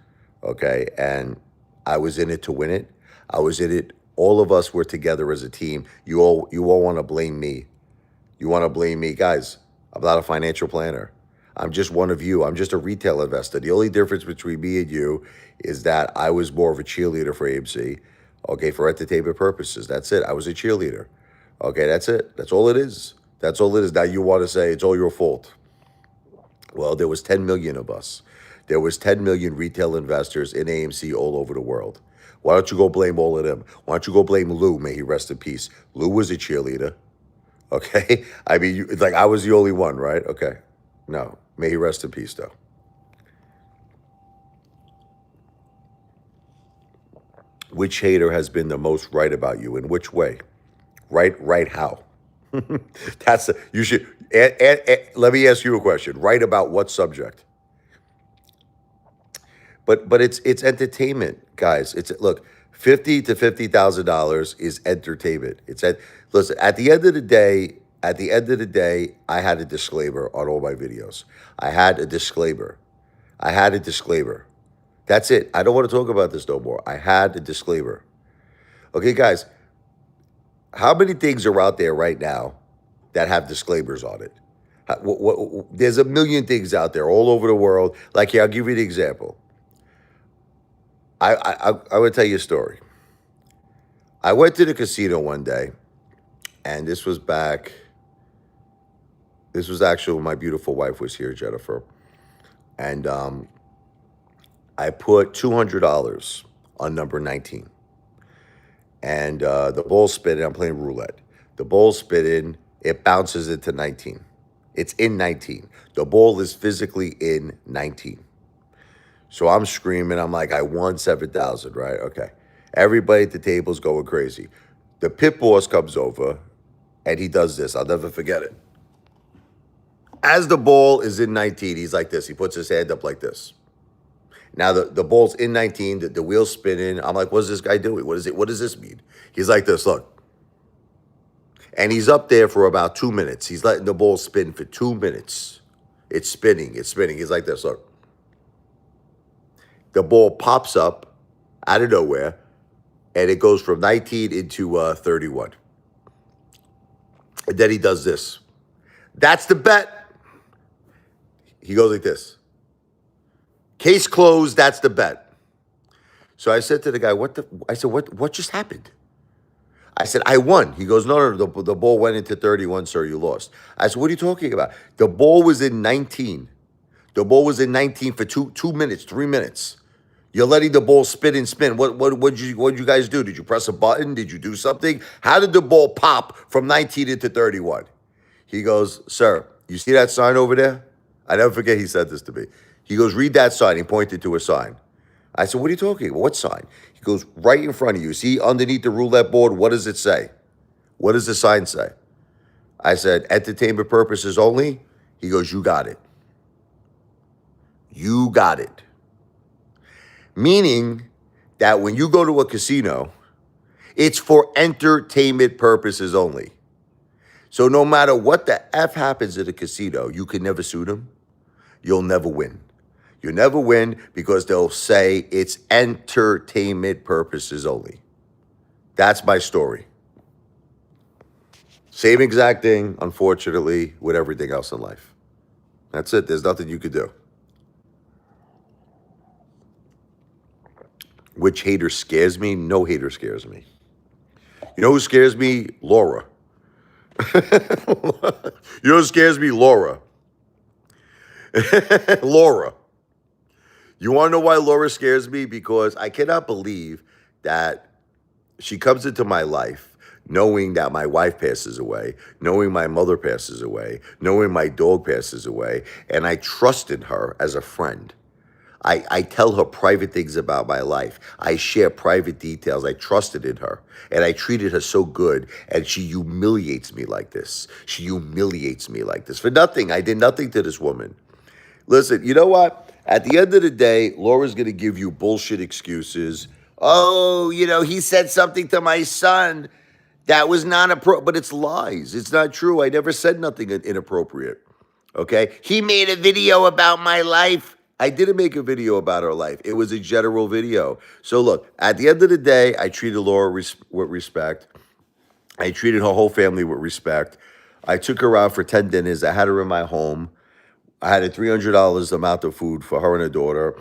Okay? And I was in it to win it. I was in it. All of us were together as a team. You all want to blame me. You want to blame me. Guys, I'm not a financial planner. I'm just one of you. I'm just a retail investor. The only difference between me and you is that I was more of a cheerleader for AMC. Okay, for entertainment purposes. That's it. I was a cheerleader. Okay, that's it. That's all it is. That's all it is. Now you want to say it's all your fault. Well, there was 10 million of us. There was 10 million retail investors in AMC all over the world. Why don't you go blame all of them? Why don't you go blame Lou? May he rest in peace. Lou was a cheerleader. Okay? I mean, it's like I was the only one, right? Okay. No. May he rest in peace, though. Which hater has been the most right about you? In which way? Right how? You should, let me ask you a question. Right about what subject? But it's entertainment, guys. Look, $50,000 to $50,000 is entertainment. Listen, at the end of the day, I had a disclaimer on all my videos. I had a disclaimer. That's it. I don't want to talk about this no more. I had a disclaimer. Okay, guys, how many things are out there right now that have disclaimers on it? There's a million things out there all over the world. Like here, I'll give you the example. I would tell you a story. I went to the casino one day, and this was actually when my beautiful wife was here, Jennifer. And I put $200 on number 19. And the ball spinning, I'm playing roulette. The ball spinning, it bounces into 19. It's in 19. The ball is physically in 19. So I'm screaming. I'm like, I won 7,000, right? Okay. Everybody at the table's going crazy. The pit boss comes over, and he does this. I'll never forget it. As the ball is in 19, he's like this. He puts his hand up like this. Now the ball's in 19, the wheel's spinning. I'm like, what is this guy doing? What does this mean? He's like this, look. And he's up there for about 2 minutes. He's letting the ball spin for 2 minutes. It's spinning. It's spinning. He's like this. Look. The ball pops up out of nowhere, and it goes from 19 into 31. And then he does this. That's the bet. He goes like this. Case closed. That's the bet. So I said to the guy, what just happened? I said, I won. He goes, no, the ball went into 31, sir, you lost. I said, what are you talking about? The ball was in 19. The ball was in 19 for two minutes, 3 minutes. You're letting the ball spin and spin. What'd you guys do? Did you press a button? Did you do something? How did the ball pop from 19 into 31? He goes, sir, you see that sign over there? I never forget he said this to me. He goes, read that sign. He pointed to a sign. I said, what are you talking about? What sign? He goes, right in front of you. See underneath the roulette board, what does it say? What does the sign say? I said, entertainment purposes only. He goes, you got it. You got it. Meaning that when you go to a casino, it's for entertainment purposes only. So no matter what the F happens at a casino, you can never sue them. You'll never win. You'll never win because they'll say it's entertainment purposes only. That's my story. Same exact thing, unfortunately, with everything else in life. That's it. There's nothing you could do. Which hater scares me? No hater scares me. You know who scares me? Laura. You know who scares me? Laura. Laura. You want to know why Laura scares me? Because I cannot believe that she comes into my life knowing that my wife passes away, knowing my mother passes away, knowing my dog passes away, and I trusted her as a friend. I tell her private things about my life. I share private details. I trusted in her. And I treated her so good. And she humiliates me like this. She humiliates me like this. For nothing. I did nothing to this woman. Listen, you know what? At the end of the day, Laura's going to give you bullshit excuses. Oh, he said something to my son that was not appropriate. But it's lies. It's not true. I never said nothing inappropriate. Okay? He made a video about my life. I didn't make a video about her life. It was a general video. So look, at the end of the day, I treated Laura with respect. I treated her whole family with respect. I took her out for 10 dinners. I had her in my home. I had a $300 amount of food for her and her daughter.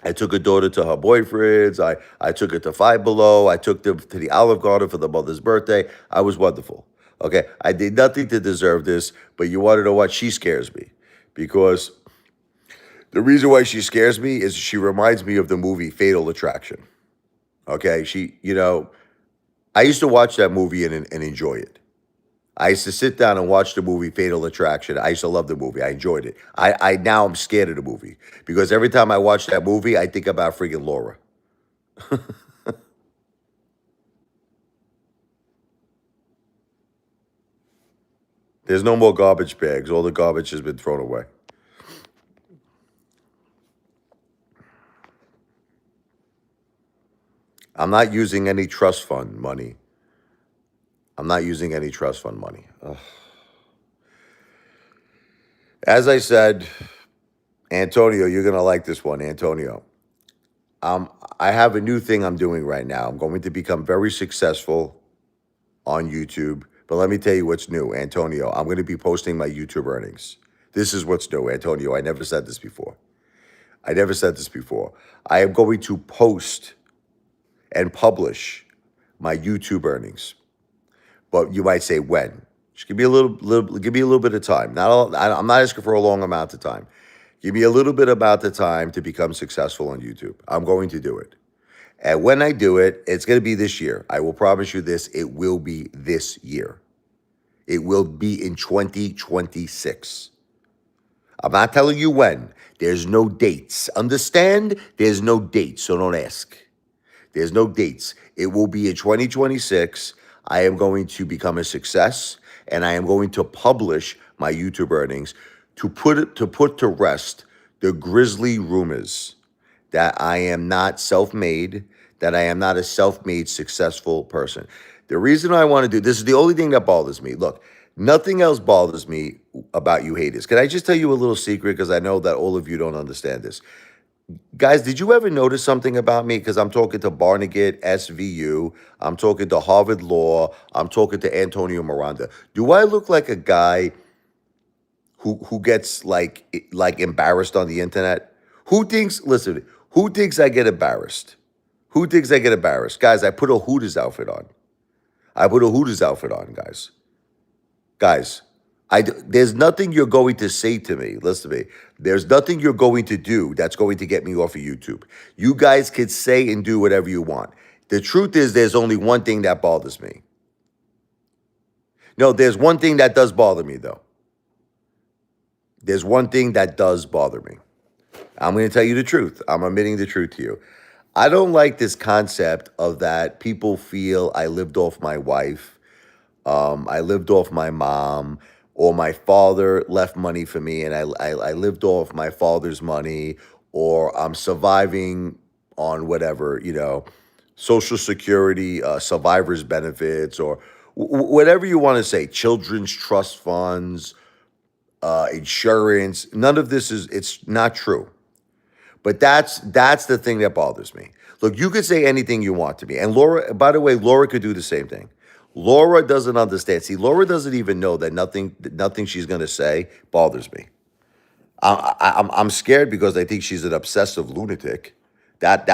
I took her daughter to her boyfriend's. I took her to Five Below. I took them to the Olive Garden for the mother's birthday. I was wonderful. Okay, I did nothing to deserve this, but you want to know what? She scares me because the reason why she scares me is she reminds me of the movie Fatal Attraction. Okay, I used to watch that movie and enjoy it. I used to sit down and watch the movie Fatal Attraction. I used to love the movie. I enjoyed it. Now I'm scared of the movie because every time I watch that movie, I think about freaking Laura. There's no more garbage bags. All the garbage has been thrown away. I'm not using any trust fund money. I'm not using any trust fund money. Ugh. As I said, Antonio, you're going to like this one, Antonio. I have a new thing I'm doing right now. I'm going to become very successful on YouTube. But let me tell you what's new, Antonio. I'm going to be posting my YouTube earnings. This is what's new, Antonio. I never said this before. I am going to post and publish my YouTube earnings. But you might say when? Just give me a little bit of time. I'm not asking for a long amount of time. Give me a little bit about the time to become successful on YouTube. I'm going to do it. And when I do it, it's going to be this year. I will promise you this. It will be this year. It will be in 2026. I'm not telling you when. There's no dates. Understand? There's no dates, so don't ask. There's no dates. It will be in 2026. I am going to become a success, and I am going to publish my YouTube earnings to put to rest the grisly rumors that I am not self-made, that I am not a self-made successful person. The reason I want to do this is the only thing that bothers me. Look, nothing else bothers me about you haters. Can I just tell you a little secret? Because I know that all of you don't understand this. Guys, did you ever notice something about me? Because I'm talking to Barnegat, SVU, I'm talking to Harvard Law, I'm talking to Antonio Miranda. Do I look like a guy who gets like embarrassed on the internet? Who thinks, listen, who thinks I get embarrassed? Who thinks I get embarrassed? Guys, I put a Hooters outfit on. I put a Hooters outfit on, guys. Guys, there's nothing you're going to say to me. Listen to me. There's nothing you're going to do that's going to get me off of YouTube. You guys can say and do whatever you want. The truth is, there's only one thing that bothers me. No, there's one thing that does bother me, though. There's one thing that does bother me. I'm going to tell you the truth. I'm admitting the truth to you. I don't like this concept of that people feel I lived off my wife. I lived off my mom, or my father left money for me and I lived off my father's money, or I'm surviving on whatever, Social Security, survivor's benefits, or whatever you want to say, children's trust funds, insurance. None of this it's not true. But that's the thing that bothers me. Look, you could say anything you want to me. And Laura, by the way, Laura could do the same thing. Laura doesn't understand. See, Laura doesn't even know that nothing she's going to say bothers me. I'm scared because I think she's an obsessive lunatic. That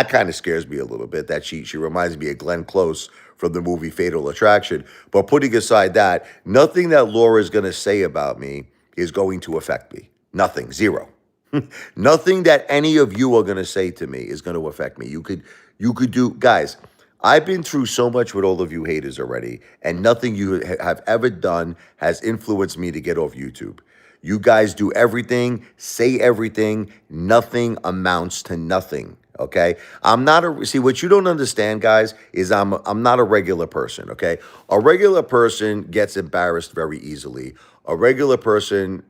kind of scares me a little bit. That she reminds me of Glenn Close from the movie Fatal Attraction. But putting aside that, nothing that Laura is going to say about me is going to affect me. Nothing, zero. Nothing that any of you are going to say to me is going to affect me. You could do, guys. I've been through so much with all of you haters already, and nothing you have ever done has influenced me to get off YouTube. You guys do everything, say everything, nothing amounts to nothing. Okay, I'm not a see. What you don't understand, guys, is I'm not a regular person. Okay, a regular person gets embarrassed very easily. A regular person,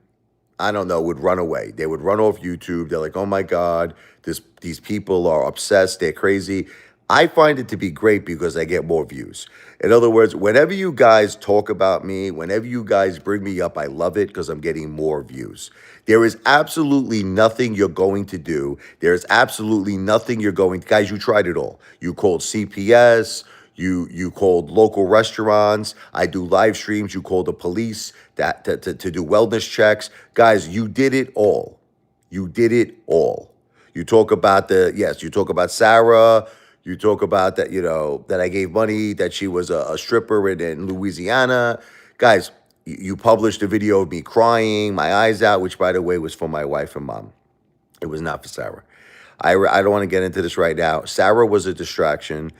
I don't know, would run away. They would run off YouTube. They're like, oh my God, these people are obsessed. They're crazy. I find it to be great because I get more views. In other words, whenever you guys talk about me, whenever you guys bring me up, I love it because I'm getting more views. There is absolutely nothing you're going to do. There's absolutely nothing you're going to, guys, you tried it all. You called CPS. You called local restaurants. I do live streams. You called the police to do wellness checks. Guys, you did it all. You did it all. You talk about you talk about Sarah. You talk about that, that I gave money, that she was a stripper in Louisiana. Guys, you published a video of me crying, my eyes out, which, by the way, was for my wife and mom. It was not for Sarah. I don't want to get into this right now. Sarah was a distraction,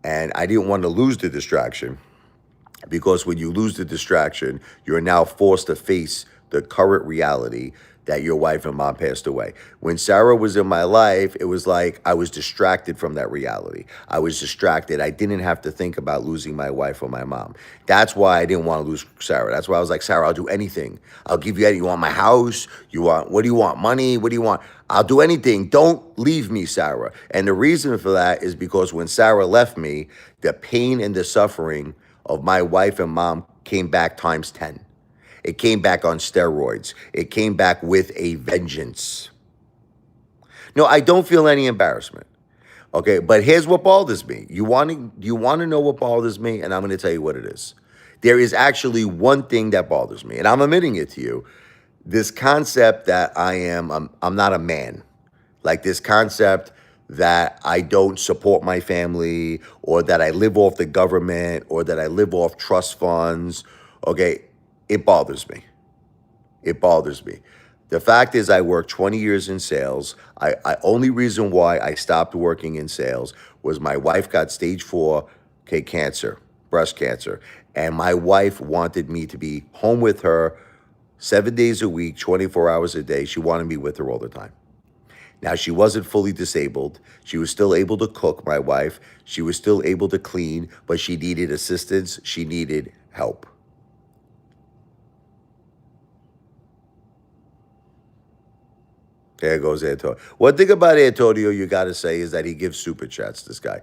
and I didn't want to lose the distraction, because when you lose the distraction, you're now forced to face the current reality that your wife and mom passed away. When Sarah was in my life, it was like I was distracted from that reality. I was distracted. I didn't have to think about losing my wife or my mom. That's why I didn't want to lose Sarah. That's why I was like, Sarah, I'll do anything. I'll give you anything. You want my house? What do you want? Money? What do you want? I'll do anything. Don't leave me, Sarah. And the reason for that is because when Sarah left me, the pain and the suffering of my wife and mom came back times 10. It came back on steroids. It came back with a vengeance. No, I don't feel any embarrassment. Okay, but here's what bothers me. You want to know what bothers me? And I'm going to tell you what it is. There is actually one thing that bothers me, and I'm admitting it to you. This concept that I'm not a man. Like this concept that I don't support my family, or that I live off the government, or that I live off trust funds. Okay, it bothers me. It bothers me. The fact is, I worked 20 years in sales. I only reason why I stopped working in sales was my wife got stage 4, cancer, breast cancer. And my wife wanted me to be home with her 7 days a week, 24 hours a day. She wanted me with her all the time. Now, she wasn't fully disabled. She was still able to cook, my wife. She was still able to clean, but she needed assistance. She needed help. There goes Antonio. One thing about Antonio you got to say is that he gives super chats, this guy.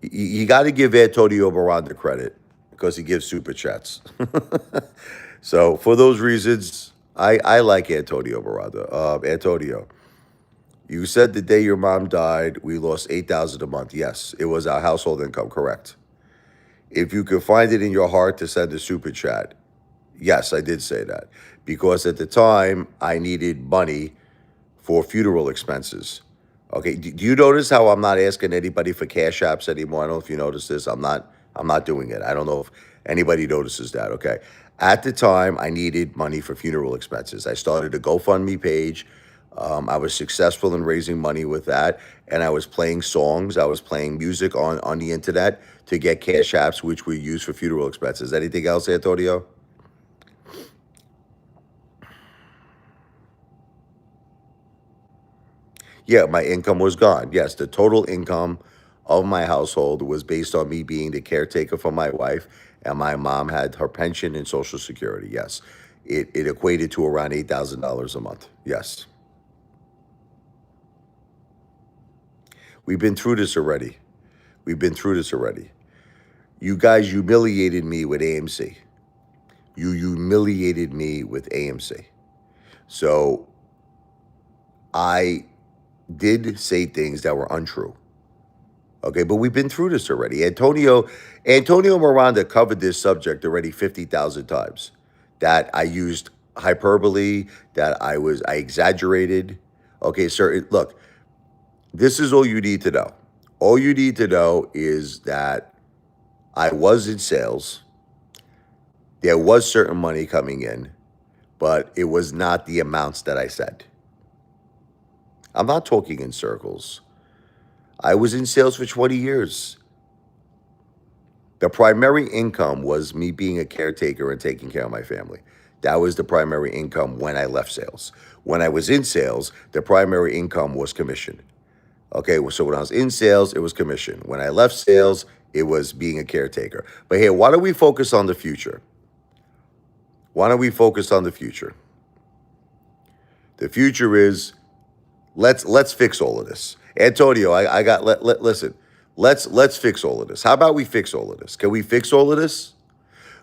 You got to give Antonio Miranda credit because he gives super chats. So for those reasons, I like Antonio Miranda. Antonio, you said the day your mom died, we lost 8,000 a month. Yes, it was our household income. Correct. If you could find it in your heart to send a super chat, yes, I did say that because at the time I needed money for funeral expenses. Okay, do you notice how I'm not asking anybody for cash apps anymore? I don't know if you notice this. I'm not doing it. I don't know if anybody notices that. Okay. At the time, I needed money for funeral expenses. I started a GoFundMe page. I was successful in raising money with that, and I was playing songs. I was playing music on the internet to get cash apps, which we use for funeral expenses. Anything else, Antonio? Yeah, my income was gone. Yes, the total income of my household was based on me being the caretaker for my wife, and my mom had her pension and Social Security. Yes, it equated to around $8,000 a month. Yes, we've been through this already. We've been through this already. You guys humiliated me with AMC. You humiliated me with AMC. So I did say things that were untrue. Okay, but we've been through this already. Antonio Miranda covered this subject already 50,000 times. That I used hyperbole, that I exaggerated. Okay, sir, look, this is all you need to know. All you need to know is that I was in sales. There was certain money coming in, but it was not the amounts that I said. I'm not talking in circles. I was in sales for 20 years. The primary income was me being a caretaker and taking care of my family. That was the primary income when I left sales. When I was in sales, the primary income was commission. Okay, so when I was in sales, it was commission. When I left sales, it was being a caretaker. But here, why don't we focus on the future? Why don't we focus on the future? The future is let's fix all of this. Antonio, I got listen. Let's fix all of this. How about we fix all of this? Can we fix all of this?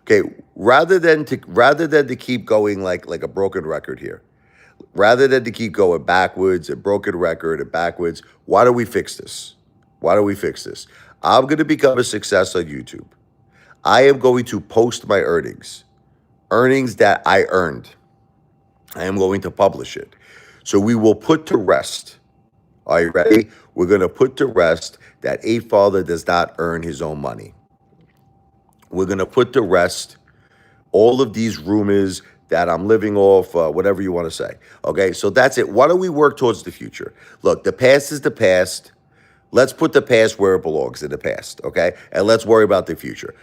Okay, rather than to keep going like a broken record here, rather than to keep going backwards and broken record and backwards, why don't we fix this? Why don't we fix this? I'm going to become a success on YouTube. I am going to post my earnings that I earned. I am going to publish it. So we will put to rest. Are you ready? We're going to put to rest that Apefather does not earn his own money. We're going to put to rest all of these rumors that I'm living off, whatever you want to say. Okay, so that's it. Why don't we work towards the future? Look, the past is the past. Let's put the past where it belongs, in the past, okay? And let's worry about the future.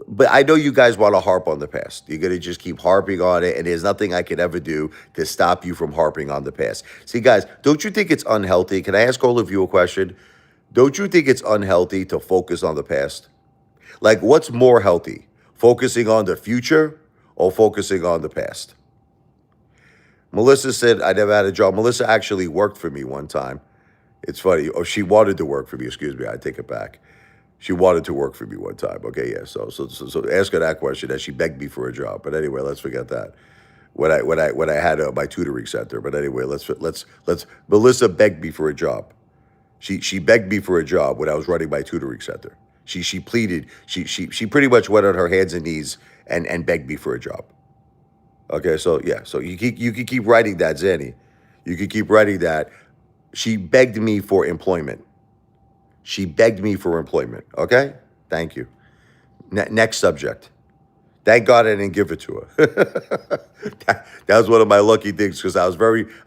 But I know you guys want to harp on the past. You're going to just keep harping on it, and there's nothing I could ever do to stop you from harping on the past. See, guys, don't you think it's unhealthy? Can I ask all of you a question? Don't you think it's unhealthy to focus on the past? Like, what's more healthy? Focusing on the future or focusing on the past? Melissa said, I never had a job. Melissa actually worked for me one time. It's funny. Oh, she wanted to work for me. Excuse me. I take it back. She wanted to work for me one time. Okay, yeah. So ask her that question that she begged me for a job. But anyway, let's forget that. When I had my tutoring center. But anyway, let's Melissa begged me for a job. She begged me for a job when I was running my tutoring center. She pleaded. She pretty much went on her hands and knees and begged me for a job. Okay, so yeah, so you can keep writing that, Zanny. You can keep writing that. She begged me for employment. She begged me for employment. Okay, thank you. Next subject. Thank God I didn't give it to her. that was one of my lucky things because I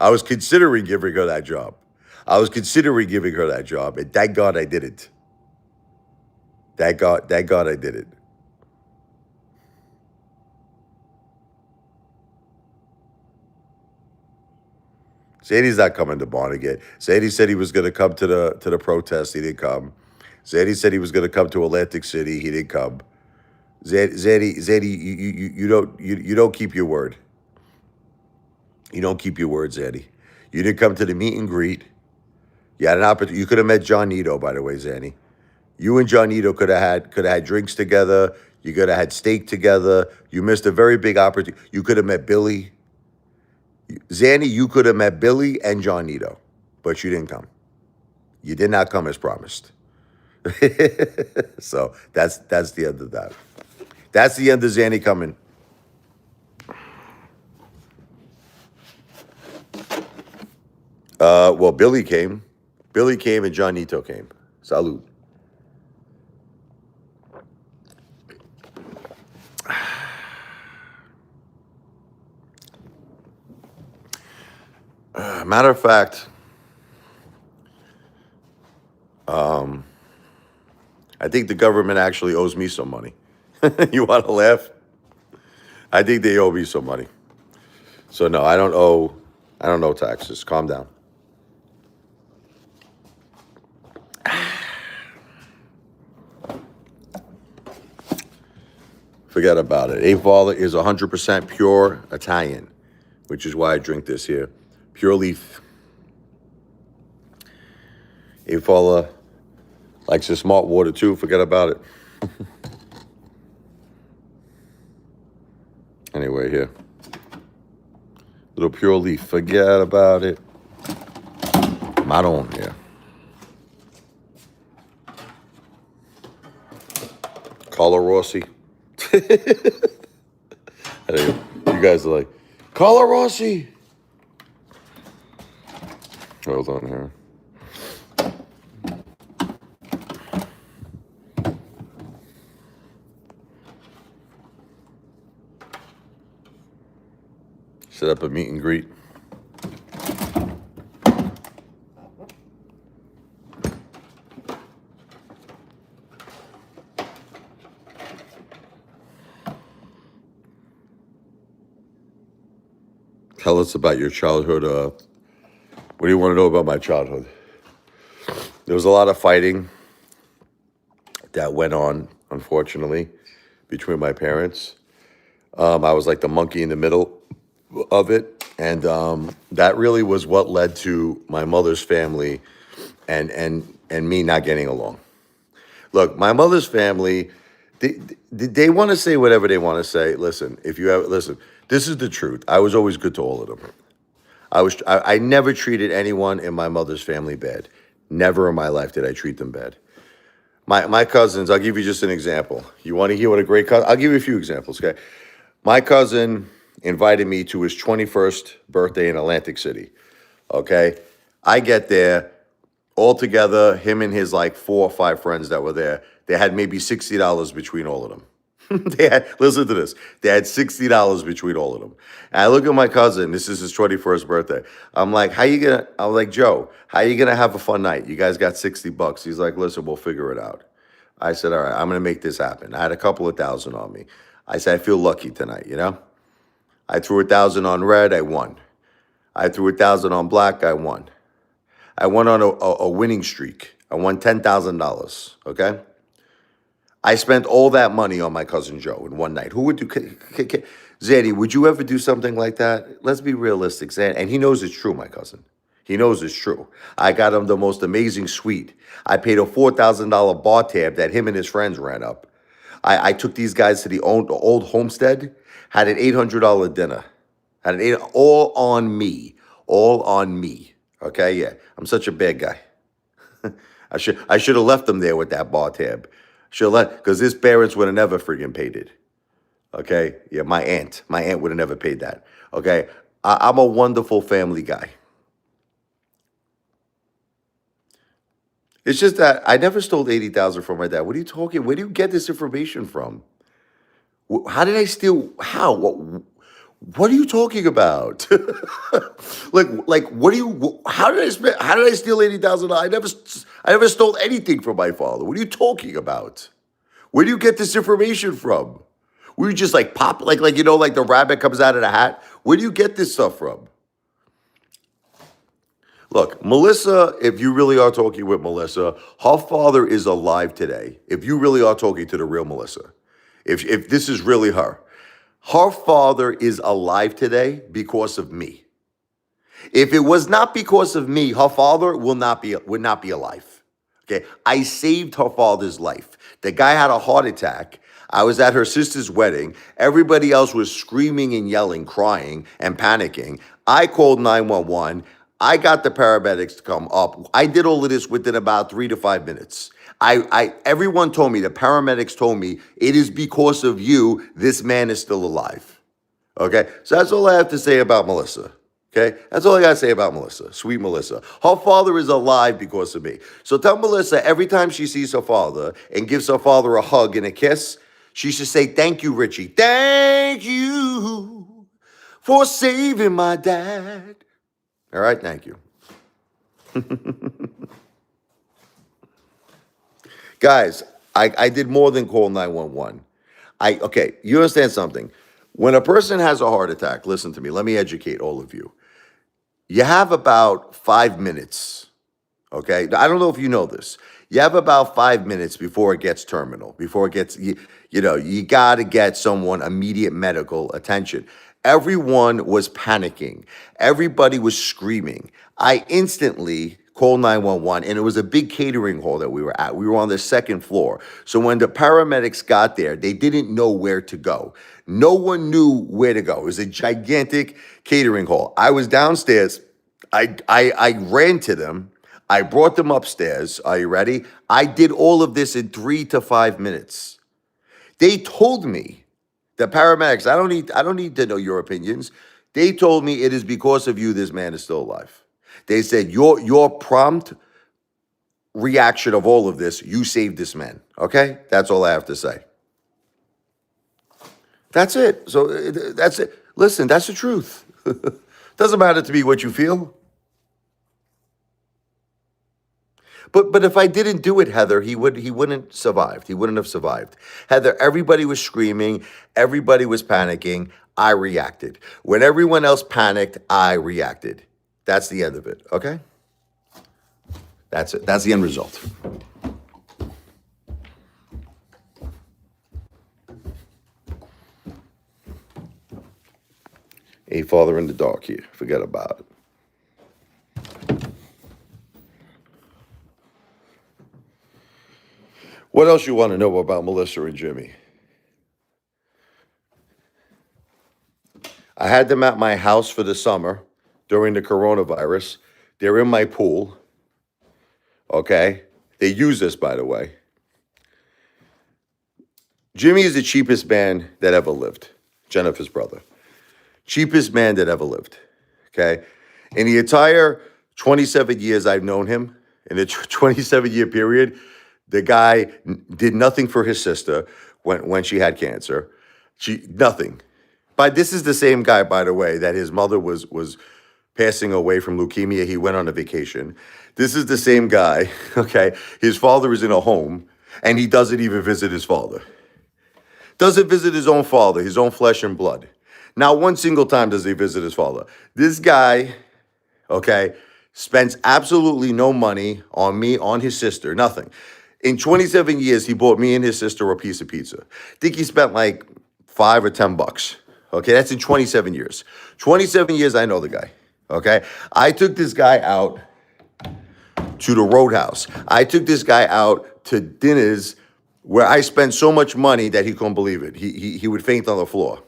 was considering giving her that job. I was considering giving her that job, and thank God I didn't. Thank God I didn't. Zadie's not coming to Barnegat. Zadie said he was going to come to the protest. He didn't come. Zadie said he was going to come to Atlantic City. He didn't come. Zadie, you don't keep your word. You don't keep your word, Zadie. You didn't come to the meet and greet. You had an opportunity. You could have met John Nito, by the way, Zanny. You and Johnito could have had drinks together. You could have had steak together. You missed a very big opportunity. You could have met Billy. Zanny, you could have met Billy and Johnito, but you didn't come. You did not come as promised. So that's the end of that. That's the end of Zanny coming. Well, Billy came. Billy came and Johnito came. Salud. Matter of fact, I think the government actually owes me some money. You want to laugh? I think they owe me some money. So no, I don't owe taxes. Calm down. Forget about it. Apefather is 100% pure Italian, which is why I drink this here. Pure leaf. Apefather likes the smart water too. Forget about it. Anyway, here. Little pure leaf. Forget about it. Maron here. Carlo Rossi. You guys are like, Carlo Rossi. Hold on here. Set up a meet and greet. Tell us about your childhood. What do you want to know about my childhood? There was a lot of fighting that went on, unfortunately, between my parents. I was like the monkey in the middle of it. And that really was what led to my mother's family and me not getting along. Look, my mother's family, they want to say whatever they want to say. Listen, this is the truth. I was always good to all of them. I never treated anyone in my mother's family bad. Never in my life did I treat them bad. My cousins, I'll give you just an example. You want to hear what a great cousin? I'll give you a few examples, okay? My cousin invited me to his 21st birthday in Atlantic City, okay? I get there, all together, him and his like 4 or 5 friends that were there, they had maybe $60 between all of them. Listen to this. They had $60 between all of them. And I look at my cousin. This is his 21st birthday. I'm like, Joe, how you gonna have a fun night? You guys got $60. He's like, listen, we'll figure it out. I said, all right, I'm gonna make this happen. I had a couple of thousand on me. I said, I feel lucky tonight, you know? I threw 1,000 on red, I won. I threw 1,000 on black, I won. I went on a winning streak. I won $10,000, okay? I spent all that money on my cousin Joe in one night. Who would do? Zaddy, would you ever do something like that? Let's be realistic, Zad. And he knows it's true, my cousin. He knows it's true. I got him the most amazing suite. I paid a $4,000 bar tab that him and his friends ran up. I took these guys to the old homestead, had an $800 dinner. All on me. All on me. Okay, yeah. I'm such a bad guy. I should have left them there with that bar tab. Because his parents would have never friggin' paid it. Okay? Yeah, my aunt would have never paid that. Okay? I'm a wonderful family guy. It's just that I never stole $80,000 from my dad. What are you talking? Where do you get this information from? How did I steal? How? What are you talking about? like, what do you? How did I spend? How did I steal $80,000? I never stole anything from my father. What are you talking about? Where do you get this information from? Were you just like pop, like the rabbit comes out of the hat? Where do you get this stuff from? Look, Melissa, if you really are talking with Melissa, her father is alive today. If you really are talking to the real Melissa, if this is really her father is alive today because of me. If it was not because of me, her father would not be alive. Okay, I saved her father's life. The guy had a heart attack. I was at her sister's wedding. Everybody else was screaming and yelling, crying and panicking. I called 911. I got the paramedics to come up. I did all of this within about 3 to 5 minutes. Everyone told me, the paramedics told me, it is because of you, this man is still alive. Okay, so that's all I have to say about Melissa. Okay, that's all I gotta say about Melissa, sweet Melissa. Her father is alive because of me. So tell Melissa every time she sees her father and gives her father a hug and a kiss, she should say, "Thank you, Richie. Thank you for saving my dad." All right, thank you. Guys, I did more than call 911. Okay, you understand something. When a person has a heart attack, listen to me, let me educate all of you. You have about 5 minutes, okay? I don't know if you know this. You have about 5 minutes before it gets terminal, before it gets, you got to get someone immediate medical attention. Everyone was panicking. Everybody was screaming. I instantly called 911, and it was a big catering hall that we were at. We were on the second floor. So when the paramedics got there, they didn't know where to go. No one knew where to go. It was a gigantic catering hall. I was downstairs. I ran to them. I brought them upstairs. Are you ready? I did all of this in 3 to 5 minutes. They told me, the paramedics, I don't need to know your opinions. They told me it is because of you this man is still alive. They said your prompt reaction of all of this, you saved this man. Okay? That's all I have to say. That's it. So that's it. Listen, that's the truth. Doesn't matter to me what you feel. But if I didn't do it, Heather, he wouldn't survived. He wouldn't have survived. Heather, everybody was screaming, everybody was panicking. I reacted. When everyone else panicked, I reacted. That's the end of it. Okay? That's it. That's the end result. A father in the dark here. Forget about it. What else you want to know about Melissa and Jimmy? I had them at my house for the summer during the coronavirus. They're in my pool. Okay? They use this, by the way. Jimmy is the cheapest man that ever lived. Jennifer's brother. Cheapest man that ever lived. Okay? In the entire 27 years I've known him, in the 27-year period, the guy did nothing for his sister when she had cancer. Nothing. But this is the same guy, by the way, that his mother was passing away from leukemia. He went on a vacation. This is the same guy, okay? His father is in a home, and he doesn't even visit his father. Doesn't visit his own father, his own flesh and blood. Not one single time does he visit his father. This guy, okay, spends absolutely no money on me, on his sister, nothing. In 27 years, he bought me and his sister a piece of pizza. I think he spent like $5 or $10. Okay, that's in 27 years. 27 years, I know the guy. Okay, I took this guy out to the Roadhouse. I took this guy out to dinners where I spent so much money that he couldn't believe it. He would faint on the floor.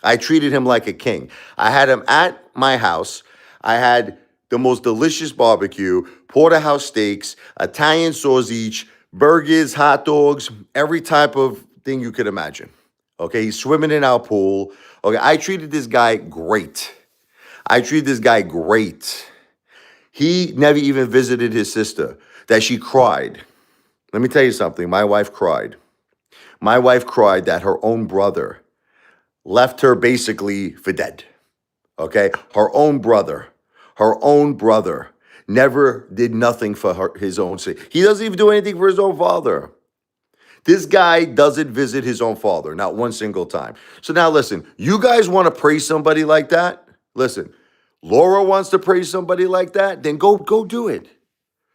I treated him like a king. I had him at my house. I had the most delicious barbecue, porterhouse steaks, Italian sausage, burgers, hot dogs, every type of thing you could imagine. Okay, he's swimming in our pool. Okay, I treated this guy great. He never even visited his sister, that she cried. Let me tell you something. My wife cried. My wife cried that her own brother left her basically for dead. Okay? Her own brother never did nothing for his own sake. He doesn't even do anything for his own father. This guy doesn't visit his own father, not one single time. So now listen, you guys want to praise somebody like that? Listen, Laura wants to praise somebody like that? Then go do it.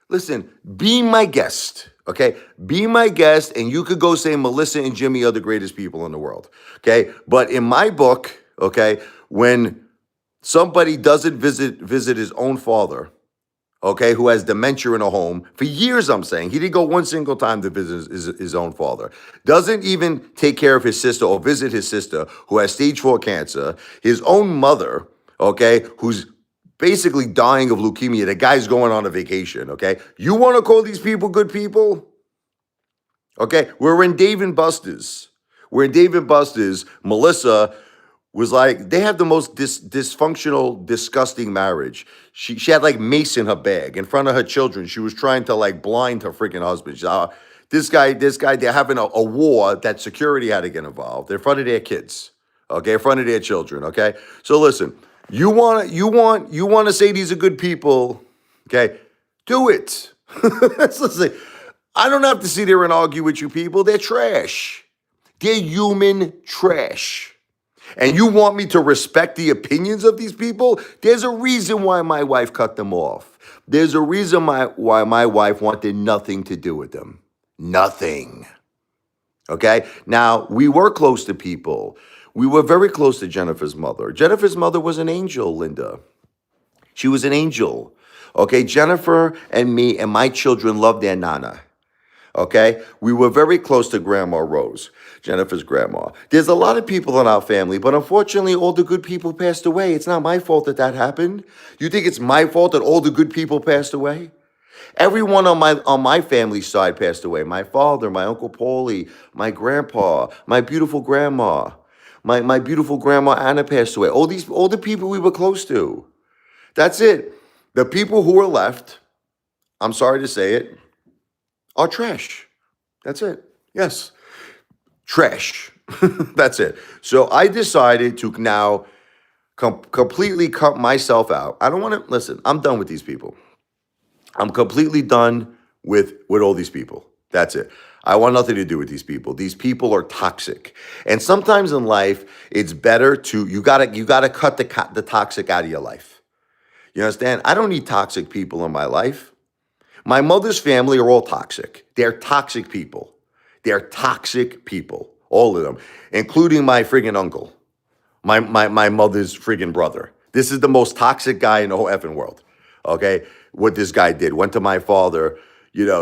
Listen, be my guest, okay? Be my guest, and you could go say Melissa and Jimmy are the greatest people in the world, okay? But in my book, okay, when somebody doesn't visit his own father, okay, who has dementia in a home for years, I'm saying. He didn't go one single time to visit his own father. Doesn't even take care of his sister or visit his sister who has stage 4 cancer. His own mother, okay, who's basically dying of leukemia. The guy's going on a vacation, okay? You want to call these people good people? Okay, we're in Dave and Buster's. We're in Dave and Buster's. Melissa was like, they have the most dysfunctional, disgusting marriage. She had like mace in her bag in front of her children. She was trying to like blind her freaking husband. This guy, they're having a war that security had to get involved in front of their kids, okay, in front of their children, okay. So listen, you want to say these are good people, okay? Do it. Listen, I don't have to sit there and argue with you people. They're trash. They're human trash. And you want me to respect the opinions of these people? There's a reason why my wife cut them off. There's a reason why my wife wanted nothing to do with them. Nothing. Okay? Now, we were close to people. We were very close to Jennifer's mother. Jennifer's mother was an angel, Linda. She was an angel. Okay? Jennifer and me and my children loved their nana. Okay? We were very close to Grandma Rose, Jennifer's grandma. There's a lot of people in our family, but unfortunately, all the good people passed away. It's not my fault that happened. You think it's my fault that all the good people passed away? Everyone on my family side passed away. My father, my Uncle Paulie, my grandpa, my beautiful grandma. My beautiful grandma Anna passed away. All the people we were close to. That's it. The people who are left, I'm sorry to say it, are trash. That's it. Yes. Trash. That's it. So I decided to now completely cut myself out. I don't want to, listen, I'm done with these people. I'm completely done with all these people. That's it. I want nothing to do with these people. These people are toxic. And sometimes in life, it's better to, you gotta cut the toxic out of your life. You understand? I don't need toxic people in my life. My mother's family are all toxic. They're toxic people. They're toxic people, all of them, including my friggin' uncle, my mother's friggin' brother. This is the most toxic guy in the whole effing world, okay? What this guy did, went to my father,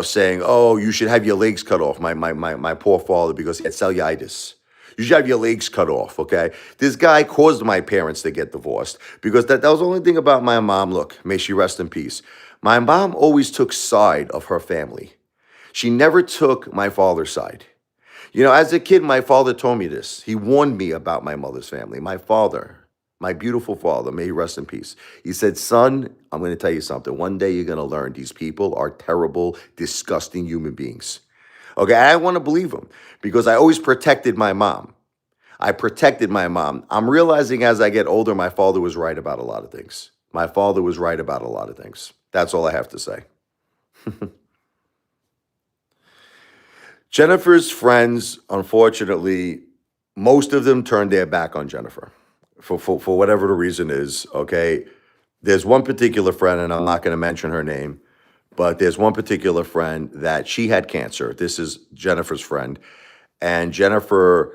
saying, oh, you should have your legs cut off, my poor father, because he had cellulitis. You should have your legs cut off, okay? This guy caused my parents to get divorced because that was the only thing about my mom. Look, may she rest in peace. My mom always took side of her family. She never took my father's side. As a kid, my father told me this. He warned me about my mother's family. My father, my beautiful father, may he rest in peace. He said, son, I'm going to tell you something. One day you're going to learn these people are terrible, disgusting human beings. Okay, I want to believe him because I always protected my mom. I protected my mom. I'm realizing as I get older, my father was right about a lot of things. My father was right about a lot of things. That's all I have to say. Jennifer's friends, unfortunately, most of them turned their back on Jennifer for whatever the reason is, okay? There's one particular friend, and I'm not going to mention her name, but there's one particular friend that she had cancer. This is Jennifer's friend. And Jennifer,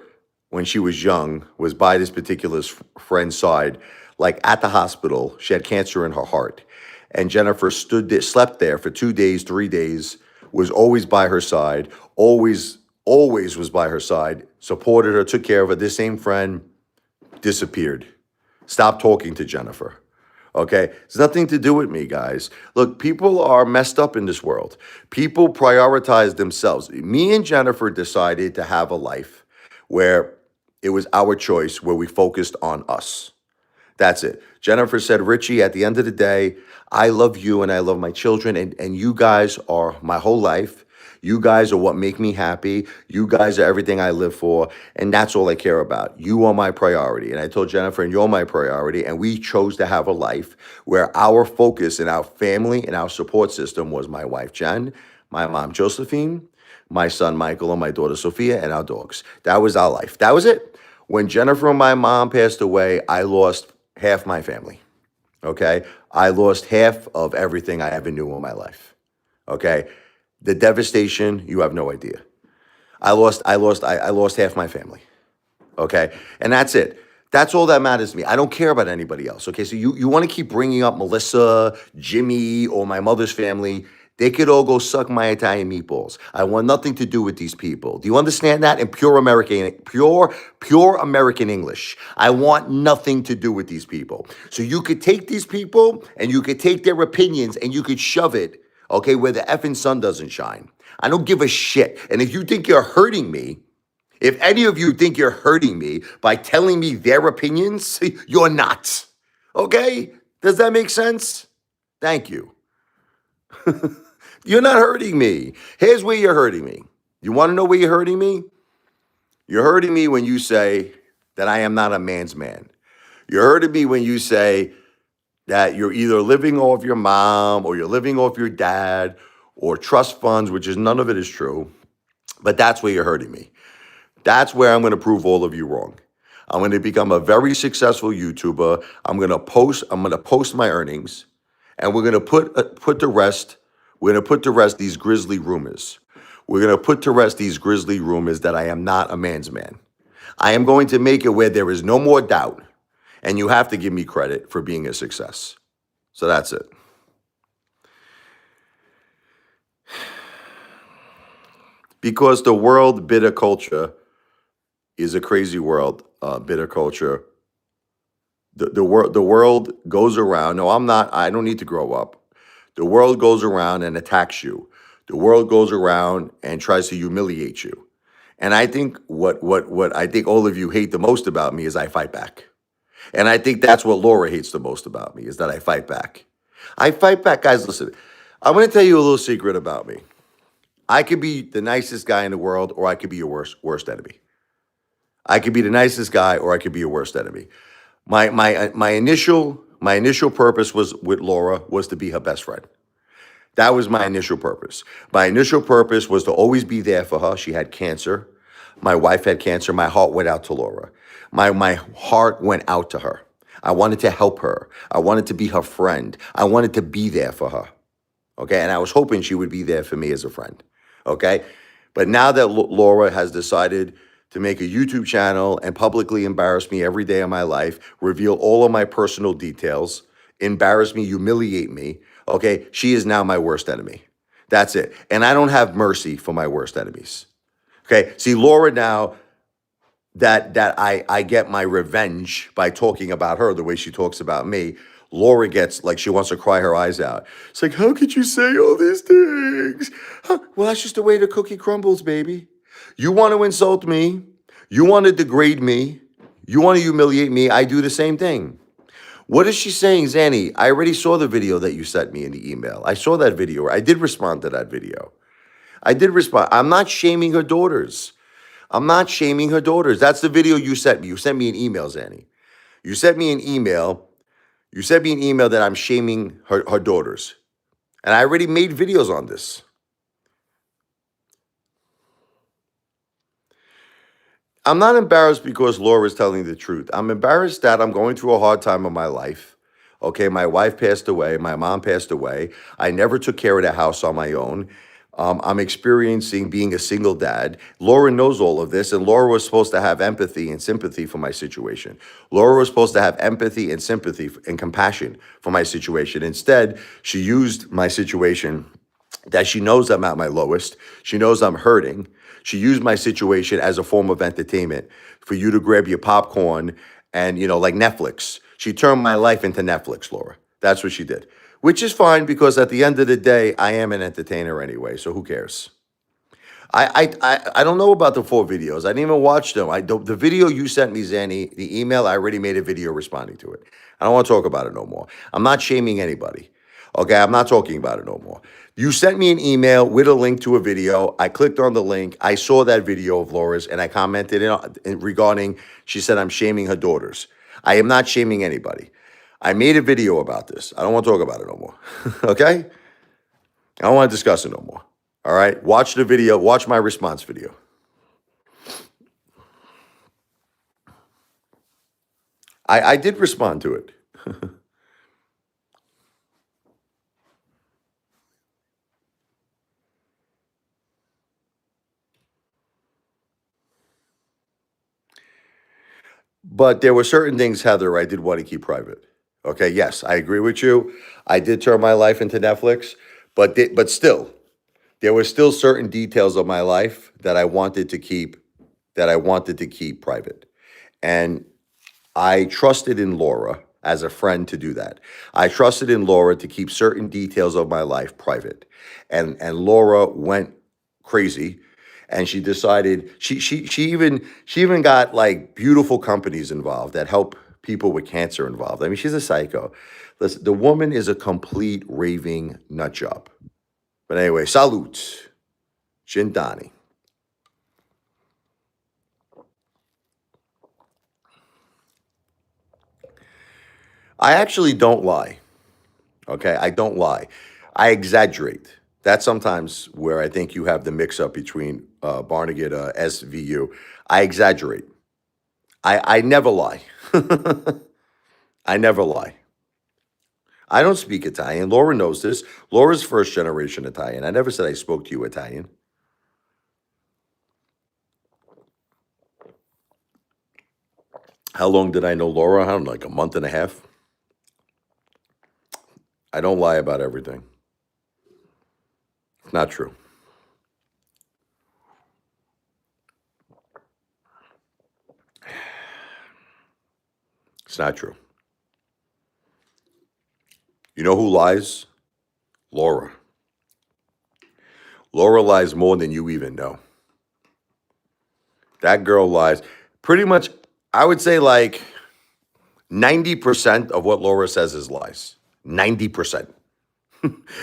when she was young, was by this particular friend's side, like at the hospital. She had cancer in her heart. And Jennifer slept there for 2 days, 3 days, was always by her side, always was by her side, supported her, took care of her. This same friend disappeared, stopped talking to Jennifer. Okay, it's nothing to do with me, guys. Look, people are messed up in this world. People prioritize themselves. Me and Jennifer decided to have a life where it was our choice, where we focused on us. That's it. Jennifer said, Richie, at the end of the day, I love you and I love my children, and you guys are my whole life. You guys are what make me happy. You guys are everything I live for, and that's all I care about. You are my priority. And I told Jennifer, and you're my priority, and we chose to have a life where our focus and our family and our support system was my wife, Jen, my mom, Josephine, my son, Michael, and my daughter, Sophia, and our dogs. That was our life. That was it. When Jennifer and my mom passed away, I lost half my family, okay? I lost half of everything I ever knew in my life, okay? The devastation, you have no idea. I lost half my family, okay? And that's it. That's all that matters to me. I don't care about anybody else. Okay, so you want to keep bringing up Melissa, Jimmy, or my mother's family. They could all go suck my Italian meatballs. I want nothing to do with these people. Do you understand that? In pure American English. I want nothing to do with these people. So you could take these people and you could take their opinions and you could shove it, okay, where the effing sun doesn't shine. I don't give a shit. And if you think you're hurting me, if any of you think you're hurting me by telling me their opinions, you're not. Okay? Does that make sense? Thank you. You're not hurting me. Here's where you're hurting me. You want to know where you're hurting me? You're hurting me when you say that I am not a man's man. You're hurting me when you say that you're either living off your mom or you're living off your dad or trust funds, which is none of it is true. But that's where you're hurting me. That's where I'm going to prove all of you wrong. I'm going to become a very successful YouTuber. I'm going to post my earnings, and we're going to put to rest. We're going to put to rest these grisly rumors. We're going to put to rest these grisly rumors that I am not a man's man. I am going to make it where there is no more doubt, and you have to give me credit for being a success. So that's it. Because the world bitter culture is a crazy world. Bitter culture. The world goes around. No, I don't need to grow up. The world goes around and attacks you. The world goes around and tries to humiliate you. And I think what I think all of you hate the most about me is I fight back. And I think that's what Laura hates the most about me is that I fight back. I fight back, guys. Listen, I'm going to tell you a little secret about me. I could be the nicest guy in the world, or I could be your worst enemy. I could be the nicest guy, or I could be your worst enemy. My initial purpose was with Laura was to be her best friend. That was my initial purpose. My initial purpose was to always be there for her. She had cancer. My wife had cancer. My heart went out to Laura. My heart went out to her. I wanted to help her. I wanted to be her friend. I wanted to be there for her. Okay, and I was hoping she would be there for me as a friend. Okay, but now that Laura has decided to make a YouTube channel and publicly embarrass me every day of my life, reveal all of my personal details, embarrass me, humiliate me, okay, she is now my worst enemy. That's it. And I don't have mercy for my worst enemies. Okay, see, Laura now that I get my revenge by talking about her the way she talks about me. Laura gets like she wants to cry her eyes out. It's like, how could you say all these things? Huh? Well, that's just the way the cookie crumbles, baby. You want to insult me. You want to degrade me. You want to humiliate me. I do the same thing. What is she saying, Zanny? I already saw the video that you sent me in the email. I saw that video. I did respond to that video. I did respond. I'm not shaming her daughters. I'm not shaming her daughters. That's the video you sent me. You sent me an email, Zanny. You sent me an email. You sent me an email that I'm shaming her daughters. And I already made videos on this. I'm not embarrassed because Laura is telling the truth. I'm embarrassed that I'm going through a hard time of my life. Okay, my wife passed away. My mom passed away. I never took care of the house on my own. I'm experiencing being a single dad. Laura knows all of this, and Laura was supposed to have empathy and sympathy for my situation. Laura was supposed to have empathy and sympathy and compassion for my situation. Instead, she used my situation that she knows I'm at my lowest. She knows I'm hurting. She used my situation as a form of entertainment for you to grab your popcorn and, like Netflix. She turned my life into Netflix, Laura. That's what she did, which is fine because at the end of the day, I am an entertainer anyway, so who cares? I don't know about the 4 videos. I didn't even watch them. The video you sent me, Zanny, the email, I already made a video responding to it. I don't want to talk about it no more. I'm not shaming anybody. Okay, I'm not talking about it no more. You sent me an email with a link to a video. I clicked on the link. I saw that video of Laura's and I commented regarding, she said I'm shaming her daughters. I am not shaming anybody. I made a video about this. I don't want to talk about it no more. Okay? I don't want to discuss it no more. All right? Watch the video. Watch my response video. I did respond to it. But there were certain things, Heather, I did want to keep private. Okay, yes, I agree with you. I did turn my life into Netflix, but still, there were still certain details of my life that I wanted to keep private. And I trusted in Laura as a friend to do that. I trusted in Laura to keep certain details of my life private. And Laura went crazy and she decided she even got like beautiful companies involved that help people with cancer involved. I mean, she's a psycho. Listen, the woman is a complete raving nut job. But anyway, salute. Shintani. I actually don't lie. Okay, I don't lie. I exaggerate. That's sometimes where I think you have the mix up between Barnegat, SVU. I exaggerate. I never lie. I never lie. I don't speak Italian. Laura knows this. Laura's first generation Italian. I never said I spoke to you Italian. How long did I know Laura? I don't know, like a month and a half. I don't lie about everything. It's not true. It's not true. You know who lies? Laura. Laura lies more than you even know. That girl lies. Pretty much, I would say like 90% of what Laura says is lies. 90%.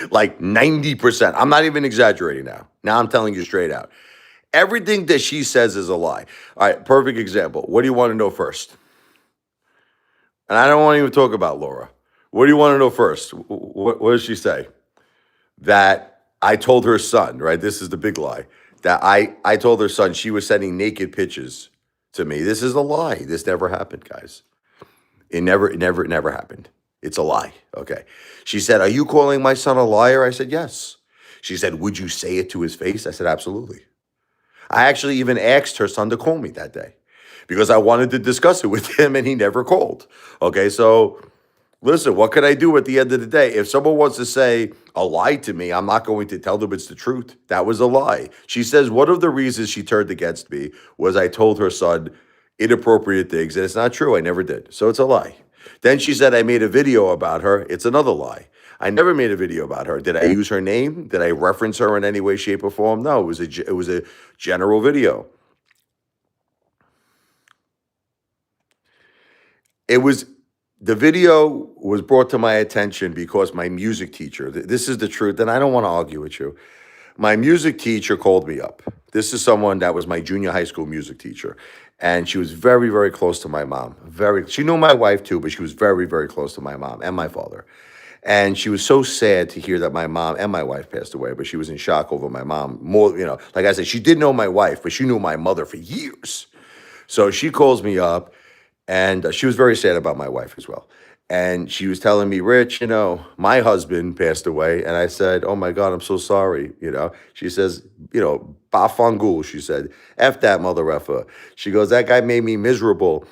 Like 90%. I'm not even exaggerating now. Now I'm telling you straight out. Everything that she says is a lie. All right, perfect example. What do you want to know first? And I don't want to even talk about Laura. What do you want to know first? What does she say? That I told her son, right? This is the big lie. That I told her son she was sending naked pictures to me. This is a lie. This never happened, guys. It never happened. It's a lie. Okay. She said, "Are you calling my son a liar?" I said, "Yes." She said, "Would you say it to his face?" I said, "Absolutely." I actually even asked her son to call me that day because I wanted to discuss it with him and he never called. Okay. So listen, what could I do at the end of the day? If someone wants to say a lie to me, I'm not going to tell them it's the truth. That was a lie. She says one of the reasons she turned against me was I told her son inappropriate things, and it's not true. I never did. So it's a lie. Then she said I made a video about her. It's another lie. I never made a video about her. Did I use her name? Did I reference her in any way, shape, or form? No, it was a general video. It was the video was brought to my attention because my music teacher, this is the truth, and I don't want to argue with you. My music teacher called me up. This is someone that was my junior high school music teacher. And she was very, very close to my mom. She knew my wife too, but she was very, very close to my mom and my father. And she was so sad to hear that my mom and my wife passed away, but she was in shock over my mom. More, like I said, she did know my wife, but she knew my mother for years. So she calls me up, and she was very sad about my wife as well. And she was telling me, "Rich, my husband passed away." And I said, "Oh my God, I'm so sorry." She says, Bafangul, she said, "F that mother effer." She goes, "That guy made me miserable.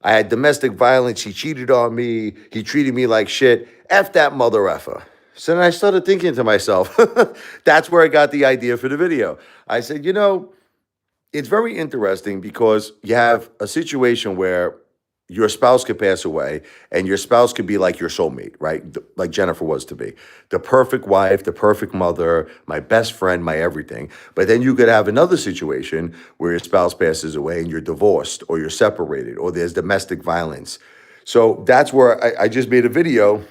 I had domestic violence. He cheated on me. He treated me like shit. F that mother effer." So then I started thinking to myself, that's where I got the idea for the video. I said, it's very interesting because you have a situation where your spouse could pass away and your spouse could be like your soulmate, right? Like Jennifer was to be the perfect wife, the perfect mother, my best friend, my everything. But then you could have another situation where your spouse passes away and you're divorced or you're separated or there's domestic violence. So that's where I just made a video.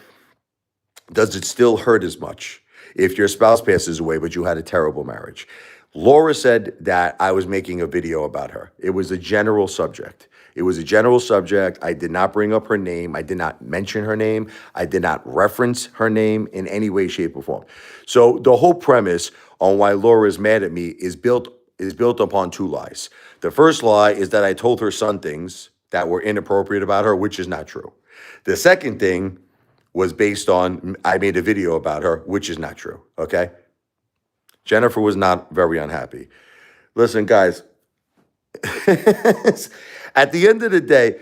Does it still hurt as much if your spouse passes away, but you had a terrible marriage? Laura said that I was making a video about her. It was a general subject. It was a general subject. I did not bring up her name. I did not mention her name. I did not reference her name in any way, shape, or form. So the whole premise on why Laura is mad at me is built upon two lies. The first lie is that I told her son things that were inappropriate about her, which is not true. The second thing was based on I made a video about her, which is not true. Okay. Jennifer was not very unhappy. Listen, guys, at the end of the day,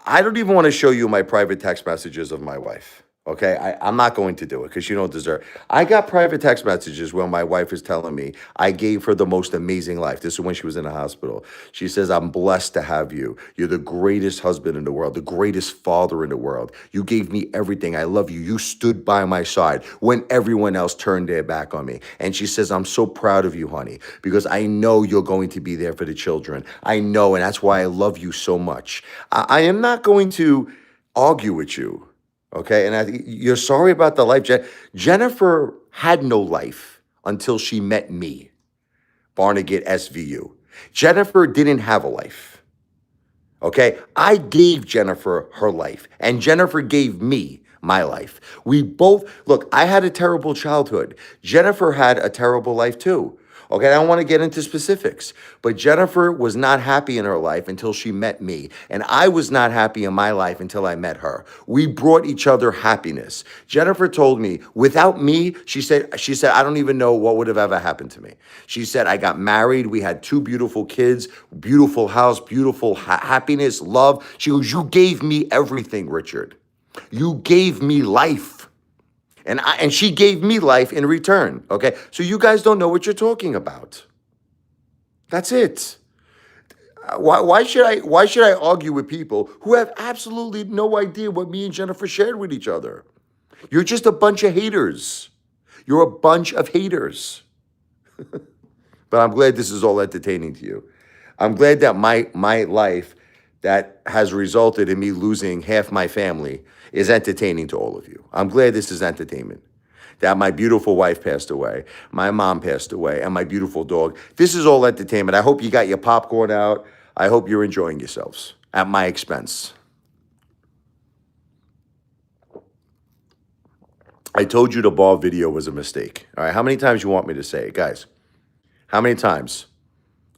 I don't even want to show you my private text messages of my wife. Okay, I'm not going to do it because you don't deserve. I got private text messages where my wife is telling me I gave her the most amazing life. This is when she was in the hospital. She says, "I'm blessed to have you. You're the greatest husband in the world, the greatest father in the world. You gave me everything. I love you. You stood by my side when everyone else turned their back on me." And she says, "I'm so proud of you, honey, because I know you're going to be there for the children. I know, and that's why I love you so much. I am not going to argue with you." Okay, and you're sorry about the life. Jennifer had no life until she met me, Barnegat SVU. Jennifer didn't have a life. Okay, I gave Jennifer her life, and Jennifer gave me my life. We both, look, I had a terrible childhood. Jennifer had a terrible life too. Okay, I don't want to get into specifics, but Jennifer was not happy in her life until she met me, and I was not happy in my life until I met her. We brought each other happiness. Jennifer told me, without me, she said, I don't even know what would have ever happened to me. She said, I got married, we had 2 beautiful kids, beautiful house, beautiful happiness, love. She goes, you gave me everything, Richard. You gave me life. And she gave me life in return, okay? So you guys don't know what you're talking about. That's it. Why should I argue with people who have absolutely no idea what me and Jennifer shared with each other? You're just a bunch of haters. You're a bunch of haters. But I'm glad this is all entertaining to you. I'm glad that my life that has resulted in me losing half my family is entertaining to all of you. I'm glad this is entertainment. That my beautiful wife passed away, my mom passed away, and my beautiful dog. This is all entertainment. I hope you got your popcorn out. I hope you're enjoying yourselves at my expense. I told you the bar video was a mistake. All right, how many times you want me to say it, guys? How many times?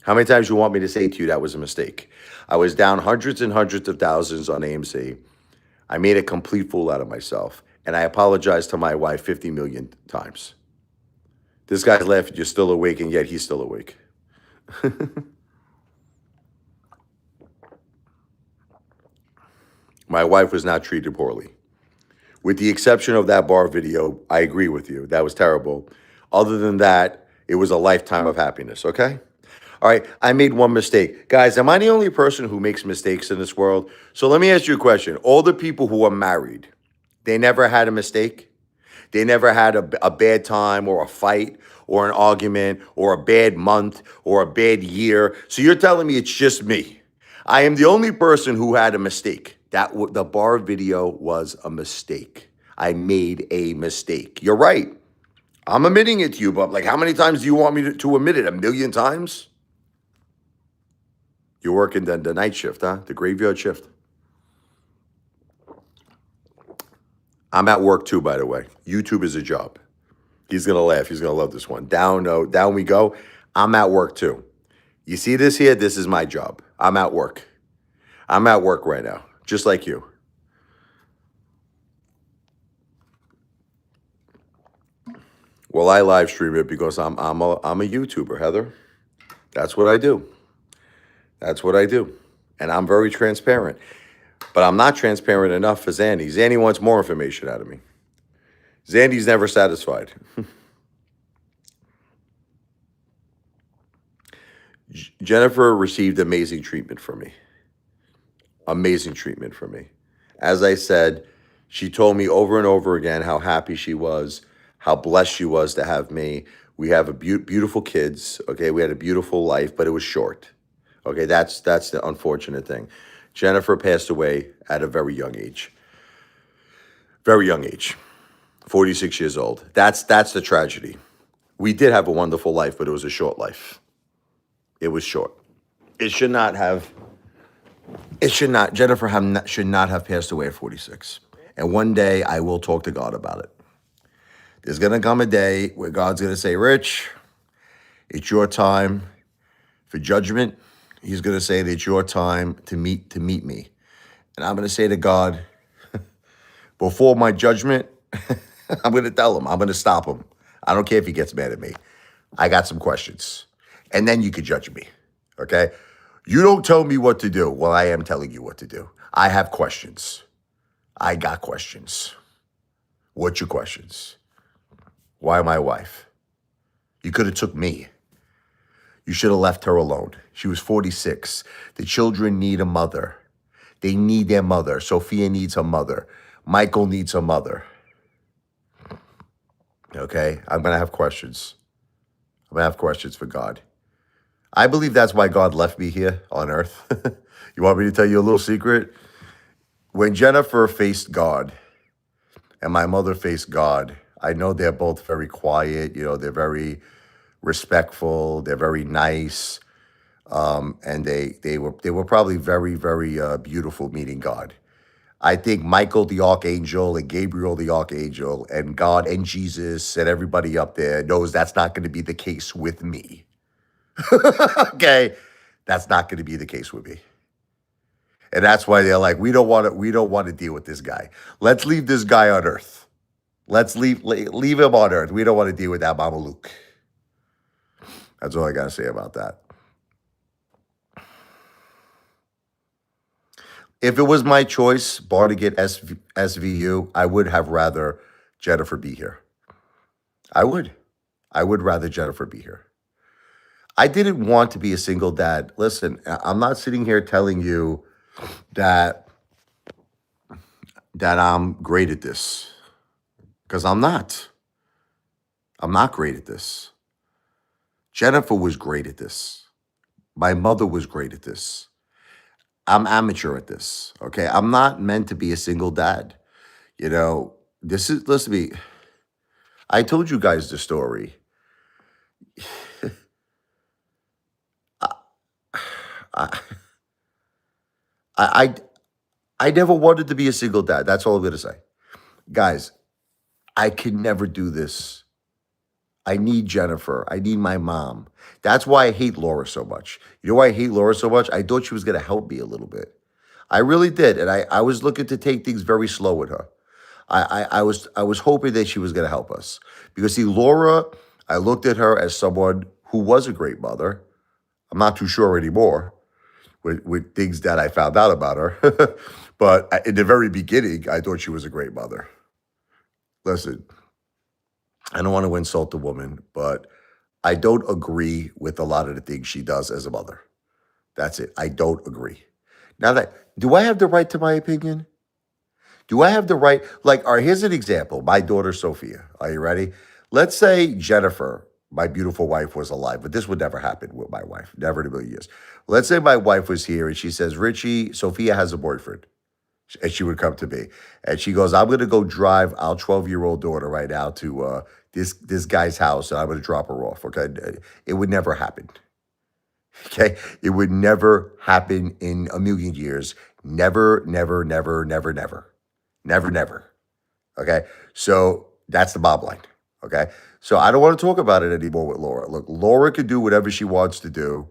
How many times you want me to say to you that was a mistake? I was down hundreds and hundreds of thousands on AMC. I made a complete fool out of myself, and I apologized to my wife 50 million times. This guy's laughing, you're still awake, and yet he's still awake. My wife was not treated poorly. With the exception of that bar video, I agree with you. That was terrible. Other than that, it was a lifetime of happiness, okay? All right, I made one mistake. Guys, am I the only person who makes mistakes in this world? So let me ask you a question. All the people who are married, they never had a mistake? They never had a bad time or a fight or an argument or a bad month or a bad year? So you're telling me it's just me. I am the only person who had a mistake. The bar video was a mistake. I made a mistake. You're right. I'm admitting it to you, but like, how many times do you want me to admit it? 1,000,000 times? You're working the night shift, huh? The graveyard shift. I'm at work too, by the way. YouTube is a job. He's going to laugh. He's going to love this one. Down we go. I'm at work too. You see this here? This is my job. I'm at work. I'm at work right now, just like you. Well, I live stream it because I'm a YouTuber, Heather. That's what I do. That's what I do. And I'm very transparent. But I'm not transparent enough for Zandy. Zandy wants more information out of me. Zandy's never satisfied. Jennifer received amazing treatment from me. Amazing treatment from me. As I said, she told me over and over again how happy she was, how blessed she was to have me. We have a beautiful kids. Okay, we had a beautiful life, but it was short. Okay, that's the unfortunate thing. Jennifer passed away at a very young age. Very young age. 46 years old. That's the tragedy. We did have a wonderful life, but it was a short life. It was short. Jennifer should not have passed away at 46. And one day I will talk to God about it. There's going to come a day where God's going to say, Rich, it's your time for judgment. He's going to say that it's your time to meet me. And I'm going to say to God, before my judgment, I'm going to tell him, I'm going to stop him. I don't care if he gets mad at me. I got some questions. And then you could judge me, okay? You don't tell me what to do. Well, I am telling you what to do. I have questions. I got questions. What's your questions? Why my wife? You could have took me. You should have left her alone. She was 46. The children need a mother. They need their mother. Sophia needs her mother. Michael needs a mother. Okay? I'm going to have questions. I'm going to have questions for God. I believe that's why God left me here on earth. You want me to tell you a little secret? When Jennifer faced God and my mother faced God, I know they're both very quiet. They're very respectful. They're very nice. And they were probably very, very beautiful meeting God. I think Michael the Archangel and Gabriel the Archangel and God and Jesus and everybody up there knows that's not going to be the case with me. Okay? That's not going to be the case with me. And that's why they're like, we don't want to deal with this guy. Let's leave this guy on earth. Let's leave him on earth. We don't want to deal with that Mama Luke. That's all I got to say about that. If it was my choice, bar to get SVU, I would have rather Jennifer be here. I would rather Jennifer be here. I didn't want to be a single dad. Listen, I'm not sitting here telling you that I'm great at this, because I'm not. I'm not great at this. Jennifer was great at this. My mother was great at this. I'm amateur at this. Okay, I'm not meant to be a single dad. Listen to me. I told you guys the story. I, I, I never wanted to be a single dad. That's all I'm going to say. Guys, I could never do this. I need Jennifer. I need my mom. That's why I hate Laura so much. You know why I hate Laura so much? I thought she was going to help me a little bit. I really did. And I was looking to take things very slow with her. I was hoping that she was going to help us. Because see, Laura, I looked at her as someone who was a great mother. I'm not too sure anymore with things that I found out about her. But in the very beginning, I thought she was a great mother. Listen, I don't want to insult the woman, but I don't agree with a lot of the things she does as a mother. That's it. I don't agree. Now do I have the right to my opinion? Do I have the right? Here's an example. My daughter, Sophia. Are you ready? Let's say Jennifer, my beautiful wife, was alive, but this would never happen with my wife. Never in a million years. Let's say my wife was here and she says, Richie, Sophia has a boyfriend. And she would come to me. And she goes, I'm going to go drive our 12-year-old daughter right now to this guy's house, and I'm going to drop her off. Okay? It would never happen. Okay? It would never happen in a million years. Never, never, never, never, never. Never, never. Okay? So that's the bottom line. Okay? So I don't want to talk about it anymore with Laura. Look, Laura can do whatever she wants to do.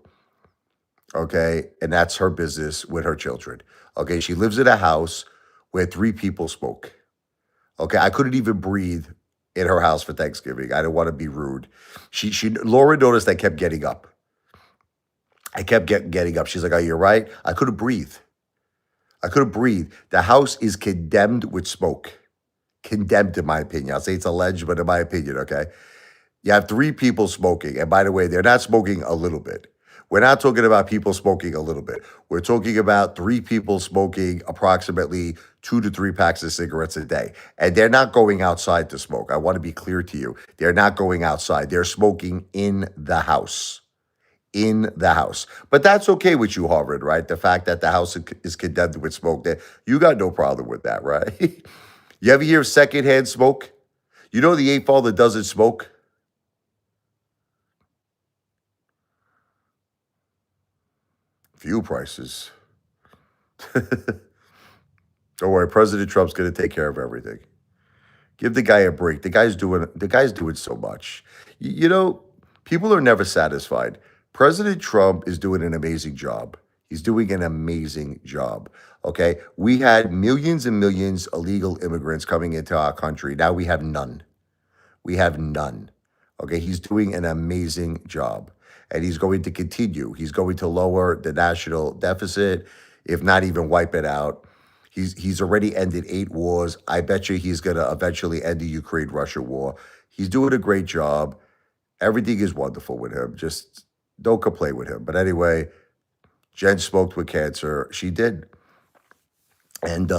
Okay? And that's her business with her children. Okay? She lives in a house where 3 people smoke. Okay? I couldn't even breathe in her house for Thanksgiving. I didn't want to be rude. Laura noticed I kept getting up. I kept getting up. She's like, are you right? I couldn't breathe. The house is condemned with smoke. Condemned, in my opinion. I'll say it's alleged, but in my opinion, okay? You have 3 people smoking. And by the way, they're not smoking a little bit. We're not talking about people smoking a little bit. We're talking about 3 people smoking approximately 2 to 3 packs of cigarettes a day. And they're not going outside to smoke. I want to be clear to you. They're not going outside. They're smoking in the house. In the house. But that's okay with you, Harvard, right? The fact that the house is condemned with smoke, you got no problem with that, right? You ever hear of secondhand smoke? You know the Apefather doesn't smoke? Fuel prices. Don't worry, President Trump's going to take care of everything. Give the guy a break. The guy's doing so much. People are never satisfied. President Trump is doing an amazing job. He's doing an amazing job. Okay? We had millions and millions of illegal immigrants coming into our country. Now we have none. We have none. Okay? He's doing an amazing job. And he's going to continue. He's going to lower the national deficit, if not even wipe it out. He's already ended 8 wars. I bet you he's gonna eventually end the Ukraine-Russia war. He's doing a great job. Everything is wonderful with him. Just don't complain with him. But anyway, Jen smoked with cancer. She did. And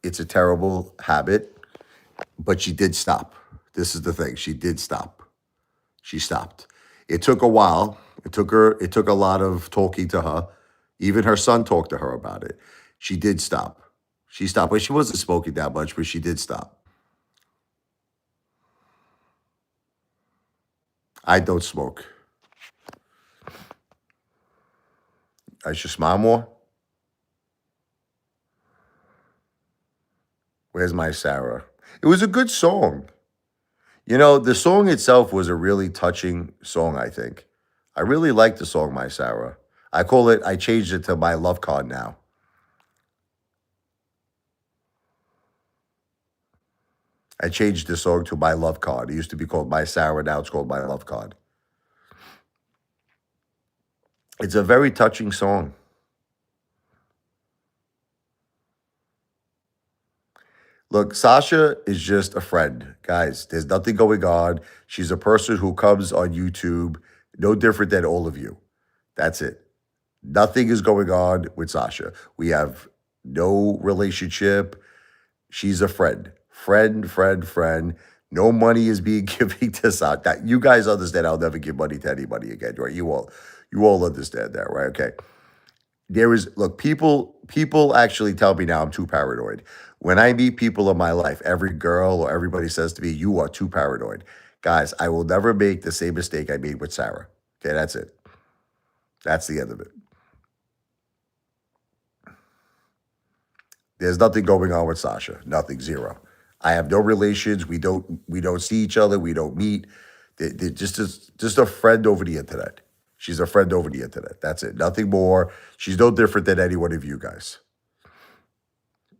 it's a terrible habit, but she did stop. This is the thing. She did stop. She stopped. It took a while. It took a lot of talking to her. Even her son talked to her about it. She did stop. She stopped. But she wasn't smoking that much, but she did stop. I don't smoke. I should smile more. Where's my Sarah? It was a good song. You know, the song itself was a really touching song, I think. I really like the song My Sarah. I changed it to My Love Card now. I changed the song to My Love Card. It used to be called My Sarah, now it's called My Love Card. It's a very touching song. Look, Sasha is just a friend. Guys, there's nothing going on. She's a person who comes on YouTube, no different than all of you. That's it. Nothing is going on with Sasha. We have no relationship. She's a friend. Friend. No money is being given to Sasha. You guys understand I'll never give money to anybody again, right? You all understand that, right? Okay. People actually tell me now I'm too paranoid. When I meet people in my life, every girl or everybody says to me, you are too paranoid. Guys, I will never make the same mistake I made with Sarah. Okay, that's it. That's the end of it. There's nothing going on with Sasha. Nothing, zero. I have no relations. We don't see each other. We don't meet. They're just a friend over the internet. She's a friend over the internet. That's it. Nothing more. She's no different than any one of you guys.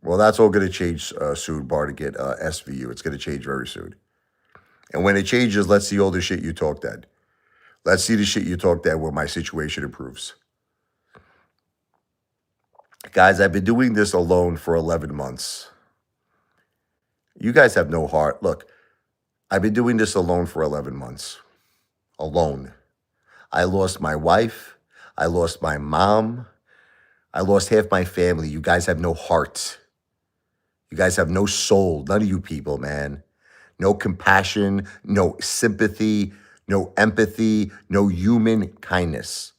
Well, that's all going to change soon, Bar, to get SVU. It's going to change very soon. And when it changes, let's see all the shit you talked then. Let's see the shit you talked then when my situation improves. Guys, I've been doing this alone for 11 months. You guys have no heart. Look, I've been doing this alone for 11 months. Alone. I lost my wife. I lost my mom. I lost half my family. You guys have no heart. You guys have no soul. None of you people, man. No compassion, no sympathy, no empathy, no human kindness.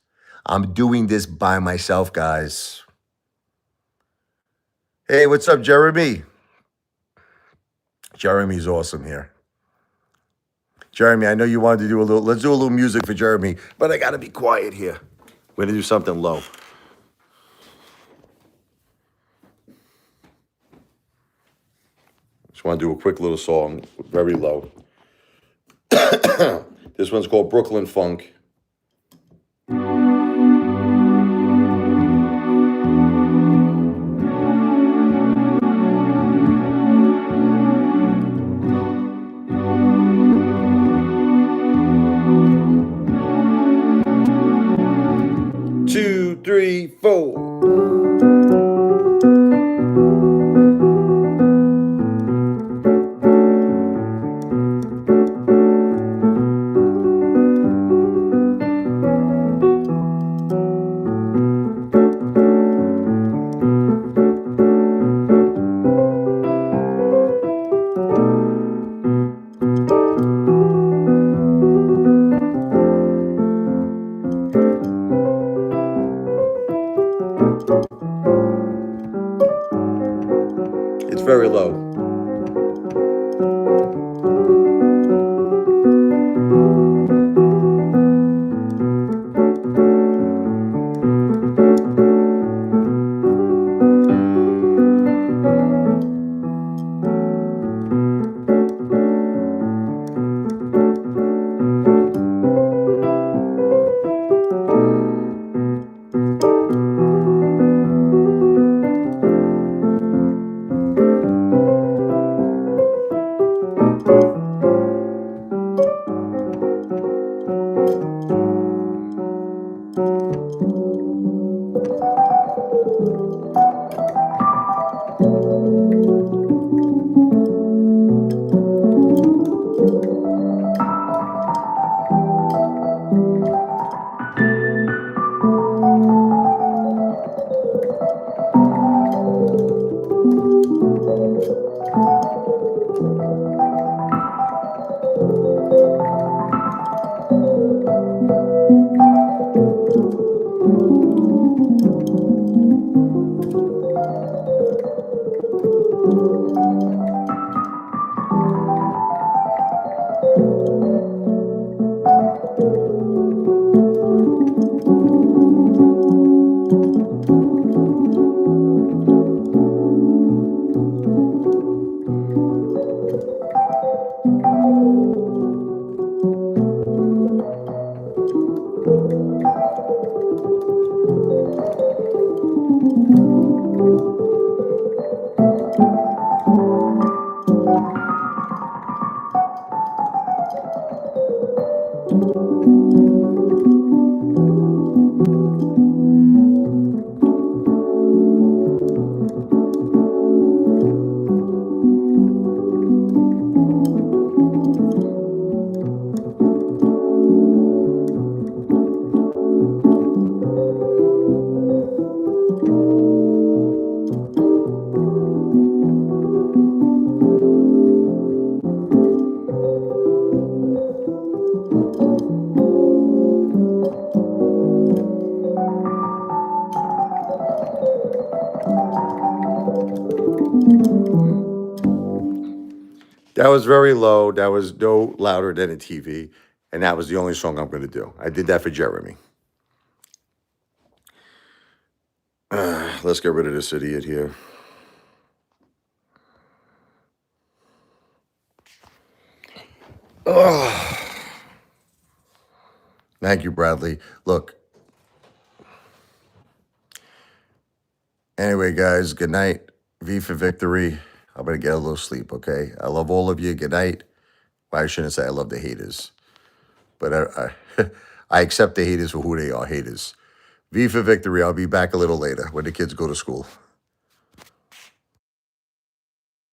I'm doing this by myself, guys. Hey, what's up, Jeremy? Jeremy's awesome here. Jeremy, I know you wanted to do let's do a little music for Jeremy, but I gotta be quiet here. We're gonna do something low. Just want to do a quick little song, very low. This one's called Brooklyn Funk. Two, three, four. It's very low. That was very low. That was no louder than a TV. And that was the only song I'm going to do. I did that for Jeremy. Let's get rid of this idiot here. Oh. Thank you, Bradley. Look. Anyway, guys, good night. V for victory. I'm going to get a little sleep, okay? I love all of you. Good night. Well, I shouldn't say I love the haters. But I accept the haters for who they are, haters. V for victory. I'll be back a little later when the kids go to school.